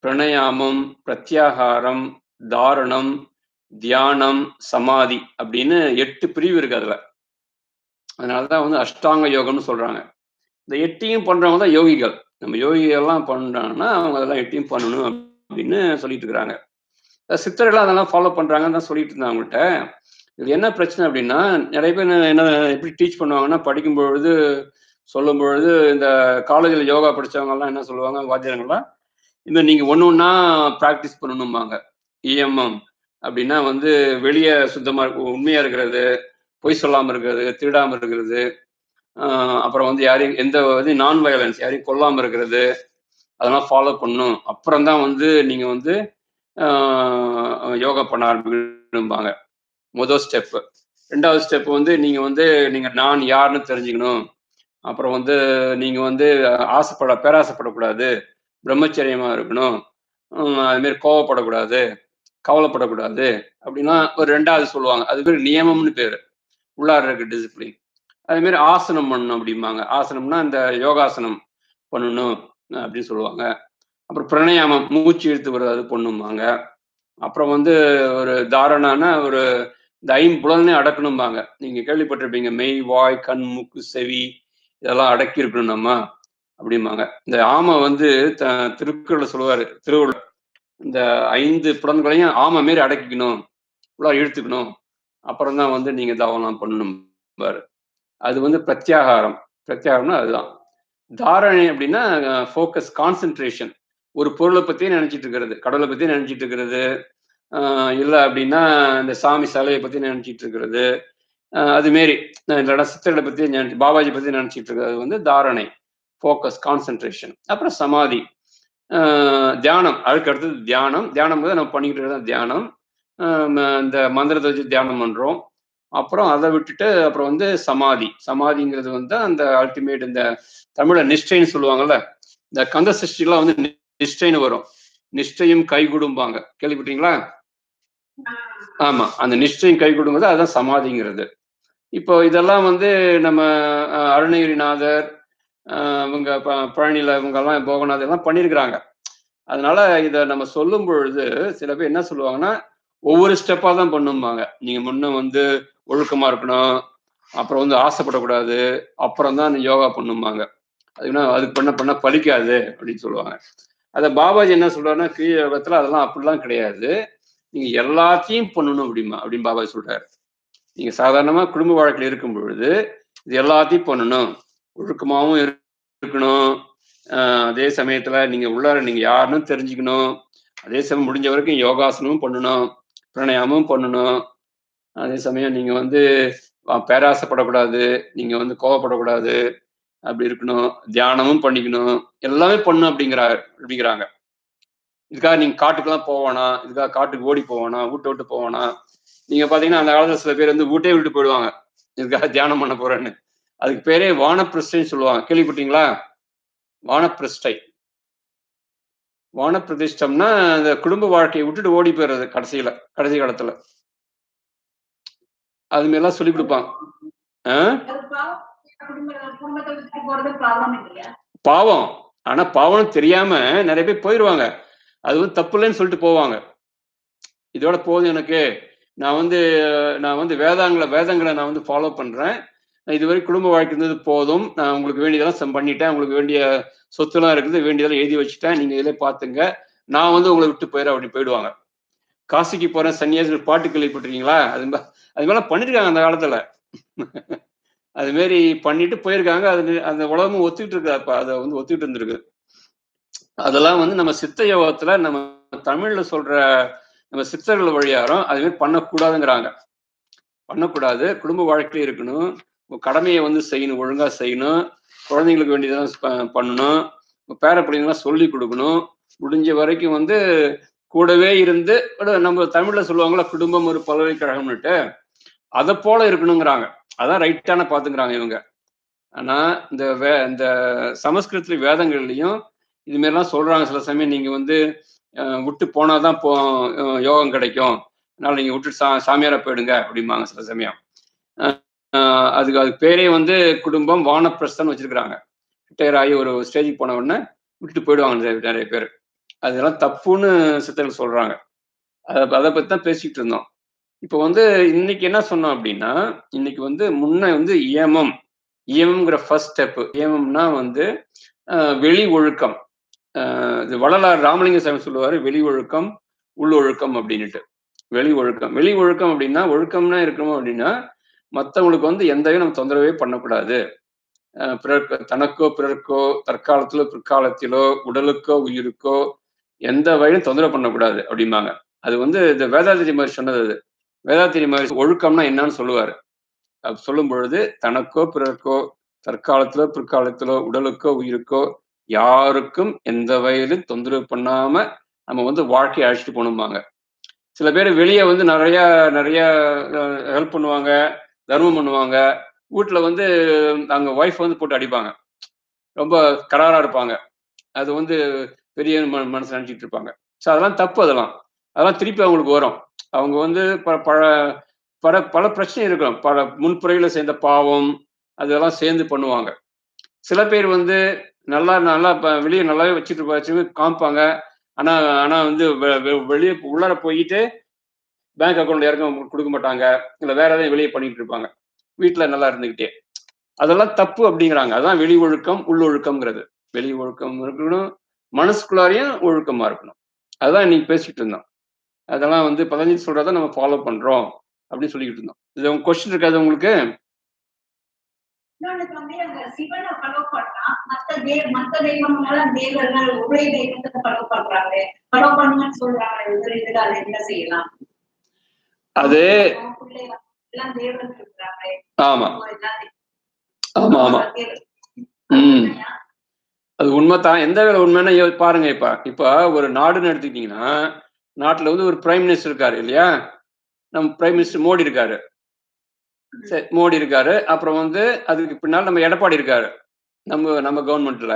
பிரணயாமம், பிரத்யாகாரம், தாரணம், தியானம், சமாதி அப்படின்னு 8 பிரிவு இருக்கு அதுல. அதனாலதான் வந்து அஷ்டாங்க யோகம்னு சொல்றாங்க. இந்த 8யும் பண்றவங்க தான் யோகிகள். நம்ம யோகிகள்லாம் பண்றாங்கன்னா அவங்க அதெல்லாம் 8யும் பண்ணணும் அப்படின்னு சொல்லிட்டு இருக்கிறாங்க. சித்தர்கள் அதெல்லாம் ஃபாலோ பண்றாங்கன்னு தான் சொல்லிட்டு இருந்தாங்க அவங்கள்ட்ட. இது என்ன பிரச்சனை அப்படின்னா, நிறைய பேர் என்ன எப்படி டீச் பண்ணுவாங்கன்னா, படிக்கும் பொழுது சொல்லும் பொழுது இந்த காலேஜில் யோகா படிச்சவங்க எல்லாம் என்ன சொல்லுவாங்க, வாத்தியாரங்கள்லாம் இந்த நீங்க ஒண்ணா ப்ராக்டிஸ் பண்ணணும்பாங்க. இஎம்எம் அப்படின்னா வந்து வெளியே சுத்தமா உண்மையா இருக்கிறது, பொய் சொல்லாம இருக்கிறது, திருடாம இருக்கிறது, அப்புறம் வந்து யாரையும் எந்த நான் வயலன்ஸ், யாரையும் கொல்லாம இருக்கிறது, அதெல்லாம் ஃபாலோ பண்ணணும். அப்புறம் தான் வந்து நீங்க வந்து யோகா பண்ண ஆரம்பிக்கணும்பாங்க. முதல் ஸ்டெப். 2வது ஸ்டெப் வந்து நீங்க நான் யாருன்னு தெரிஞ்சுக்கணும். அப்புறம் வந்து நீங்க வந்து பேராசைப்படக்கூடாது, பிரம்மச்சரியமா இருக்கணும், அது மாதிரி கோவப்படக்கூடாது, கவலைப்படக்கூடாது அப்படின்னா ஒரு 2வது சொல்லுவாங்க. அது பேர் நியமம்னு பேரு, உள்ளார இருக்க டிசிப்ளின். அதே மாதிரி ஆசனம் பண்ணணும் அப்படிம்பாங்க. ஆசனம்னா இந்த யோகாசனம் பண்ணணும் அப்படின்னு சொல்லுவாங்க. அப்புறம் பிரணயாமம், மூச்சு இழுத்து விடுறது பண்ணும்பாங்க. அப்புறம் வந்து ஒரு தாரணான ஒரு இந்த 5 புலனையும் அடக்கணும்பாங்க. நீங்க கேள்விப்பட்டிருப்பீங்க, மெய், வாய், கண், மூக்கு, செவி இதெல்லாம் அடக்கி இருக்கணும் நம்ம அப்படிம்பாங்க. இந்த ஆமை வந்து திருக்குறளை சொல்லுவாரு திருவள்ளுவர், இந்த 5 புலன்களையும் ஆமை மாரி அடக்கிக்கணும், ஃபுல்லா இழுத்துக்கணும், அப்புறம் தான் வந்து நீங்க தவம்லாம் பண்ணணும் பாரு. அது வந்து பிரத்யாகாரம். பிரத்யாகாரம்னா அதுதான். தாரணை அப்படின்னா ஃபோக்கஸ், கான்சென்ட்ரேஷன். ஒரு பொருளை பத்தியே நினைச்சிட்டு இருக்கிறது, கடவுளை பத்தி நினைச்சிட்டு இருக்கிறது, இல்லை அப்படின்னா இந்த சாமி சிலையை பத்தி நினைச்சிட்டு இருக்கிறது, அது மாரி இல்லைன்னா சித்தர்களை பத்தி பாபாஜி பத்தி நினைச்சிட்டு இருக்கிறது வந்து தாரணை, ஃபோக்கஸ், கான்சென்ட்ரேஷன். அப்புறம் சமாதி, தியானம். அதுக்கு அடுத்தது தியானம். தியானம் போது நம்ம பண்ணிக்கிட்டு இருக்கிறது தியானம். இந்த மந்திரத்தை வச்சு தியானம் பண்றோம். அப்புறம் அதை விட்டுட்டு அப்புறம் வந்து சமாதி. சமாதிங்கிறது வந்து அந்த அல்டிமேட், இந்த தமிழ நிஷ்டைன்னு சொல்லுவாங்கல்ல, இந்த கந்த சஷ்டிலாம் வந்து நிஷ்டைன்னு வரும். நிஷ்டையும் கைகூடும்பாங்க, கேள்விப்பட்டீங்களா? ஆமா, அந்த நிஷ்டையும் கைகூடுங்கிறது அதுதான் சமாதிங்கிறது. இப்போ இதெல்லாம் வந்து நம்ம அருணகிரிநாதர், இவங்க பழனியில இவங்கெல்லாம் போகநாதர் எல்லாம் பண்ணியிருக்கிறாங்க. அதனால இதை நம்ம சொல்லும் பொழுது சில பேர் என்ன சொல்லுவாங்கன்னா, ஒவ்வொரு ஸ்டெப்பா தான் பண்ணும்பாங்க. நீங்க முன்ன வந்து ஒழுக்கமா இருக்கணும், அப்புறம் வந்து ஆசைப்படக்கூடாது, அப்புறம் தான் யோகா பண்ணும்பாங்க. அதுனா அதுக்கு பண்ண பலிக்காது அப்படின்னு சொல்லுவாங்க. அதை பாபாஜி என்ன சொல்றாருன்னா, கிரிய யோகத்துல அதெல்லாம் அப்படிலாம் கிடையாது, நீங்க எல்லாத்தையும் பண்ணணும் அப்படின்னு பாபாஜி சொல்றாரு. நீங்க சாதாரணமா குடும்ப வாழ்க்கையில் இருக்கும் பொழுது இது எல்லாத்தையும் பண்ணணும், ஒழுக்கமாவும் இருக்கணும், அதே சமயத்துல நீங்க உள்ளார நீங்க யாருன்னு தெரிஞ்சுக்கணும், அதே சமயம் முடிஞ்ச வரைக்கும் யோகாசனமும் பண்ணணும், பிரணயாமும் பண்ணணும், அதே சமயம் நீங்க வந்து பேராசைப்படக்கூடாது, நீங்க வந்து கோவப்படக்கூடாது, அப்படி இருக்கணும், தியானமும் பண்ணிக்கணும், எல்லாமே பண்ணணும் அப்படிங்கிறாங்க. இதுக்காக நீங்க காட்டுக்கெல்லாம் போவானா, இதுக்காக காட்டுக்கு ஓடி போவானா, விட்டு போவானா. நீங்க பாத்தீங்கன்னா அந்த காலத்துல சில பேர் வந்து வீட்டே விட்டு போயிடுவாங்க, இதுக்காக தியானம் பண்ண போறேன்னு. அதுக்கு பேரே வானப்பிரஸ்டைன்னு சொல்லுவாங்க, கேள்விப்பட்டீங்களா? வானப்பிரஸ்டை, வானப்பிரதிஷ்டம்னா அந்த குடும்ப வாழ்க்கையை விட்டுட்டு ஓடி போயிடுறது கடைசி காலத்துல. அது மாதிரிலாம் சொல்லி கொடுப்பாங்க. பாவம், ஆனா பாவம் தெரியாம நிறைய பேர் போயிடுவாங்க. அது வந்து தப்பு இல்லைன்னு சொல்லிட்டு போவாங்க. இதோட போதும் எனக்கு, நான் வந்து வேதங்களை நான் வந்து ஃபாலோ பண்றேன், இதுவரை குடும்ப வாழ்க்கை இருந்தது போதும், நான் உங்களுக்கு வேண்டியதெல்லாம் பண்ணிட்டேன், உங்களுக்கு வேண்டிய சொத்துலாம் இருக்குது, வேண்டியதெல்லாம் எழுதி வச்சுட்டேன், நீங்க இதிலே பார்த்துங்க, நான் வந்து உங்களை விட்டு போயிடுறேன் அப்படி போயிடுவாங்க. காசிக்கு போறேன் சன்னியாசி பாட்டு கேள்விப்பட்டிருக்கீங்களா? அது மாதிரிலாம் பண்ணிருக்காங்க அந்த காலத்துல. அது மாரி பண்ணிட்டு போயிருக்காங்க. அது அந்த உலகமும் ஒத்துக்கிட்டு இருக்கு, அப்ப அதை வந்து ஒத்துக்கிட்டு இருந்திருக்கு. அதெல்லாம் வந்து நம்ம சித்த யோகத்துல நம்ம தமிழ்ல சொல்ற நம்ம சித்தர்கள் வழியாரம் அது மாதிரி பண்ணக்கூடாதுங்கிறாங்க. பண்ணக்கூடாது, குடும்ப வாழ்க்கையில இருக்கணும், கடமையை வந்து செய்யணும், ஒழுங்கா செய்யணும், குழந்தைங்களுக்கு வேண்டியதெல்லாம் பண்ணணும், பேர பிள்ளைங்களாம் சொல்லி கொடுக்கணும், முடிஞ்ச வரைக்கும் வந்து கூடவே இருந்து, நம்ம தமிழ்ல சொல்லுவாங்களா குடும்பம் ஒரு பல்கலைக்கழகம்னுட்டு, அதை போல இருக்கணுங்கிறாங்க. அதான் ரைட்டான பாத்துக்கிறாங்க இவங்க. ஆனா இந்த சமஸ்கிருதத்துல வேதங்கள்லயும் இது மாதிரிலாம் சொல்றாங்க. சில சமயம் நீங்க வந்து விட்டு போனாதான் யோகம் கிடைக்கும், அதனால நீங்க விட்டு சாமியாரா போயிடுங்க அப்படிம்பாங்க சில சமயம். அதுக்கு பேரே வந்து குடும்பம் வானப்பிரஸ்தம் வச்சிருக்கிறாங்க. ரிட்டையர் ஆகி ஒரு ஸ்டேஜுக்கு போன உடனே விட்டுட்டு போயிடுவாங்க நிறைய பேர். அதெல்லாம் தப்புன்னு சித்தர்கள் சொல்றாங்க. அதை பத்தி தான் பேசிக்கிட்டு இருந்தோம். இப்போ வந்து இன்னைக்கு என்ன சொன்னோம் அப்படின்னா, இன்னைக்கு வந்து முன்ன வந்து இயமம்ங்கிற ஃபர்ஸ்ட் ஸ்டெப். இயமம்னா வந்து வெளி ஒழுக்கம். இது வள்ளலார் ராமலிங்க சாமி சொல்லுவாரு, வெளி ஒழுக்கம் உள் ஒழுக்கம் அப்படின்னுட்டு. வெளி ஒழுக்கம் அப்படின்னா, ஒழுக்கம்னா இருக்கணும் அப்படின்னா மற்றவங்களுக்கு வந்து எந்த நம்ம தொந்தரவே பண்ணக்கூடாது, தனக்கோ பிறர்க்கோ தற்காலத்திலோ பிற்காலத்திலோ உடலுக்கோ உயிருக்கோ எந்த வகையிலும் தொந்தரவு பண்ணக்கூடாது அப்படிம்பாங்க. அது வந்து இந்த வேதாத்திரி மாதிரி சொன்னது. அது வேதாத்திரி மாதிரி ஒழுக்கம்னா என்னன்னு சொல்லுவாரு. சொல்லும் பொழுது தனக்கோ பிறர்க்கோ தற்காலத்திலோ பிற்காலத்திலோ உடலுக்கோ உயிருக்கோ யாருக்கும் எந்த வகையிலும் தொந்தரவு பண்ணாம நம்ம வந்து வாழ்க்கையை அழைச்சிட்டு போகணும்பாங்க. சில பேர் வெளியே வந்து நிறைய ஹெல்ப் பண்ணுவாங்க, தர்மம் பண்ணுவாங்க, வீட்டுல வந்து அவங்க ஒய்ஃப் வந்து போட்டு அடிப்பாங்க, ரொம்ப கராரா இருப்பாங்க. அது வந்து பெரிய மனசு நினைச்சிட்டு இருப்பாங்க. ஸோ அதெல்லாம் தப்பு. அதெல்லாம் திருப்பி அவங்களுக்கு வரும். அவங்க வந்து பல பிரச்சனை இருக்கும். பல முன்புறையில சேர்ந்த பாவம் அதெல்லாம் சேர்ந்து பண்ணுவாங்க. சில பேர் வந்து நல்லா வெளியே நல்லாவே வச்சு காமிப்பாங்க. ஆனா வந்து வெளியே உள்ளார போயிட்டு பேங்க் அக்கௌண்ட் யாருக்கும் கொடுக்க மாட்டாங்க, இல்லை வேற எதாவது வெளியே பண்ணிட்டு இருப்பாங்க, வீட்டுல நல்லா இருந்துகிட்டே. அதெல்லாம் தப்பு அப்படிங்கிறாங்க. அதான் வெளி ஒழுக்கம் உள் ஒழுக்கம்ங்கிறது. வெளி ஒழுக்கம் இருக்கணும், மனசுக்குள்ளாரையும் ஒழுக்கமா இருக்கணும். அதுதான் இன்னைக்கு பேசிட்டு இருந்தோம். அதெல்லாம் வந்து பதஞ்சலி சொல்றதை நம்ம ஃபாலோ பண்றோம் அப்படின்னு சொல்லிக்கிட்டு இருந்தோம். இது உங்க கொஸ்டின் இருக்காது உங்களுக்கு? சிவனை ஃபாலோ பண்ணா மத்த தெய்வங்களாம் தேவர்கள் ஒரே தெய்வத்தை ஃபாலோ பண்றாங்க, ஃபாலோ பண்ணுன்னு சொல்றாங்க. இதுல அதை என்ன செய்யலாம்? அது எல்லாம் தேவர்கள் இருக்கிறாங்க. ஆமா ஆமா ஆமா அது உண்மைதான். எந்த வேலை உண்மைன்னா பாருங்க, இப்ப ஒரு நாடுன்னு எடுத்துக்கிட்டீங்கன்னா, நாட்டுல வந்து ஒரு பிரைம் மினிஸ்டர் இருக்காரு இல்லையா? நம்ம பிரைம் மினிஸ்டர் மோடி இருக்காரு. சரி, மோடி இருக்காரு. அப்புறம் வந்து அதுக்கு பின்னால் நம்ம எடப்பாடி இருக்காரு. நம்ம கவர்மெண்ட்ல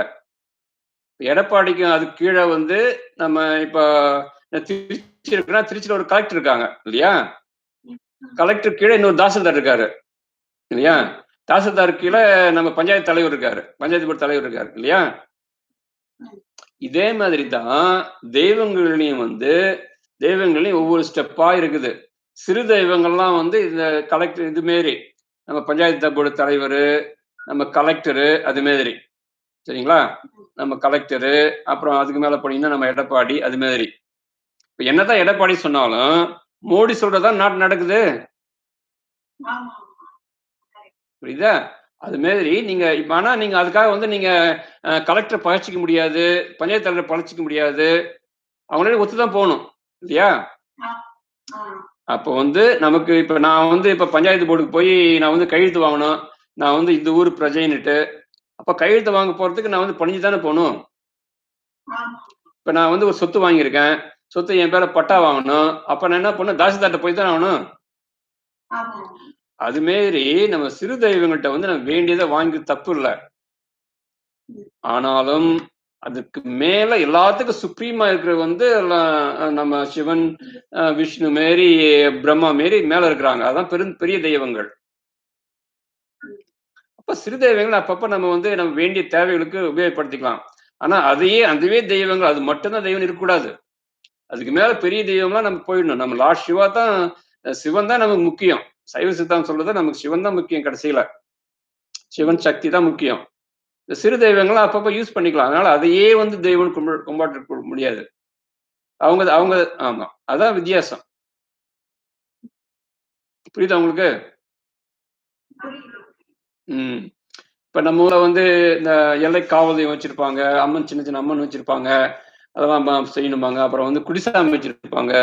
எடப்பாடிக்கு அதுக்கு கீழே வந்து நம்ம இப்ப திருச்சி இருக்குன்னா, திருச்சியில ஒரு கலெக்டர் இருக்காங்க இல்லையா? கலெக்டர் கீழே இன்னொரு தாசில்தார் இருக்காரு இல்லையா? தாசில்தார் கீழே நம்ம பஞ்சாயத்து தலைவர் இருக்காரு, பஞ்சாயத்து போர்டு தலைவர் இருக்காரு இல்லையா? இதே மாதிரி தான் தெய்வங்களையும் வந்து தெய்வங்களையும் ஒவ்வொரு ஸ்டெப்பா இருக்குது. சிறு தெய்வங்கள்லாம் வந்து இந்த கலெக்டர் இது மாரி, நம்ம பஞ்சாயத்து போர்டு தலைவர், நம்ம கலெக்டரு, அது மாதிரி சரிங்களா? நம்ம கலெக்டரு, அப்புறம் அதுக்கு மேல போனீங்கன்னா நம்ம எடப்பாடி, அது மாதிரி. இப்ப என்னதான் எடப்பாடி சொன்னாலும் மோடி சொல்றதான் நாட்டு நடக்குது. புரியுதா? அது மாதிரி நீங்க இப்ப ஆனா நீங்க அதுக்காக வந்து நீங்க கலெக்டரை பழச்சிக்க முடியாது, பஞ்சாயத்து தலைவரை பழச்சிக்க முடியாது. அவங்களே ஒத்துதான் போகணும் இல்லையா? அப்போ வந்து நமக்கு இப்ப நான் வந்து இப்ப பஞ்சாயத்து போர்டுக்கு போய் நான் வந்து கையெழுத்து வாங்கணும், நான் வந்து இந்த ஊர் பிரஜைன்னுட்டு. அப்ப கையெழுத்து வாங்க போறதுக்கு நான் வந்து பணிஞ்சு தானே போகணும். இப்ப நான் வந்து ஒரு சொத்து வாங்கியிருக்கேன், சொத்து என் பேர பட்டா வாங்கணும். அப்ப நான் என்ன பண்ணணும், தாசில்தார்ட்ட போய் தான் ஆகணும். அது மாரி நம்ம சிறு தெய்வங்கள்ட்ட வந்து நம்ம வேண்டியதை வாங்கி தப்பு இல்லை. ஆனாலும் அதுக்கு மேல எல்லாத்துக்கும் சுப்ரீமா இருக்கிற வந்து நம்ம சிவன், விஷ்ணு மாரி, பிரம்மா மாரி மேல இருக்கிறாங்க. அதான் பெரிய தெய்வங்கள். அப்ப சிறு தெய்வங்கள் அப்பப்ப நம்ம வந்து நம்ம வேண்டிய தேவைகளுக்கு உபயோகப்படுத்திக்கலாம். ஆனா அதுவே தெய்வங்கள், அது மட்டும்தான் தெய்வம் இருக்கக்கூடாது. அதுக்கு மேல பெரிய தெய்வம்லாம் நம்ம போயிடணும். நம்ம லார்ட் சிவன் தான் நமக்கு முக்கியம். சைவ சித்தாந்தம் சொல்றது நமக்கு சிவன் தான் முக்கியம். கடைசியில சிவன் சக்தி தான் முக்கியம். இந்த சிறு தெய்வங்களை அப்பப்ப யூஸ் பண்ணிக்கலாம். அதனால அதையே வந்து தெய்வம் கும்பிட முடியாது. அவங்க ஆமா, அதான் வித்தியாசம். புரியுதா உங்களுக்கு? இப்ப நம்ம ஊர்ல வந்து இந்த எல்லை காவல் தெய்வம் வச்சிருப்பாங்க, அம்மன், சின்ன சின்ன அம்மன் வச்சிருப்பாங்க, அதெல்லாம் செய்யணுமாங்க. அப்புறம் வந்து குடிசாமி வச்சிருப்பாங்க.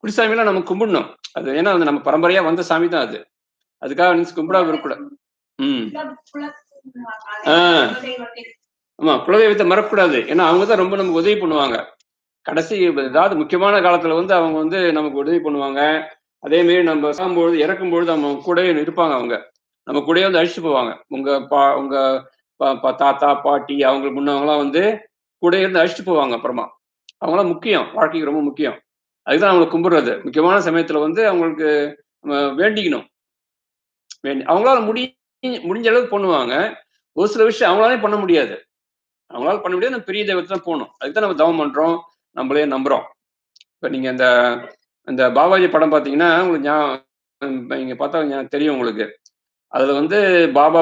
குடிசாமிலாம் நம்ம கும்பிடணும். அது ஏன்னா அது நம்ம பரம்பரையா வந்த சாமி தான் அது. அதுக்காக நீங்க கும்பிடாம இருக்கக்கூடாது. ஆமா, குலதெய்வத்தை மறக்கக்கூடாது. ஏன்னா அவங்கதான் ரொம்ப நமக்கு உதவி பண்ணுவாங்க. கடைசி ஏதாவது முக்கியமான காலத்துல வந்து அவங்க வந்து நமக்கு உதவி பண்ணுவாங்க. அதே மாதிரி நம்ம சாகும்பொழுது, இறக்கும்பொழுது அவங்க கூடவே இருப்பாங்க. அவங்க நம்ம கூடவே வந்து அழிச்சு போவாங்க. உங்க தாத்தா, பாட்டி, அவங்களுக்கு முன்னவங்களாம் வந்து கூட இருந்து அழிச்சுட்டு போவாங்க. அப்புறமா அவங்களாம் முக்கியம், வாழ்க்கைக்கு ரொம்ப முக்கியம். அதுதான் அவங்களை கும்பிடுறது. முக்கியமான சமயத்துல வந்து அவங்களுக்கு வேண்டிக்கணும். அவங்களால முடிஞ்ச அளவுக்கு பண்ணுவாங்க. ஒரு சில விஷயம் அவங்களாலே பண்ண முடியாது. அவங்களால பண்ண முடியாது. நம்ம பெரிய தெய்வத்தை தான் போகணும். அதுக்கு தான் நம்ம தவம் பண்றோம், நம்மளே நம்புறோம். இப்ப நீங்க இந்த பாபாஜி படம் பாத்தீங்கன்னா உங்களுக்கு நீங்க பார்த்தா தெரியும் உங்களுக்கு. அதுல வந்து பாபா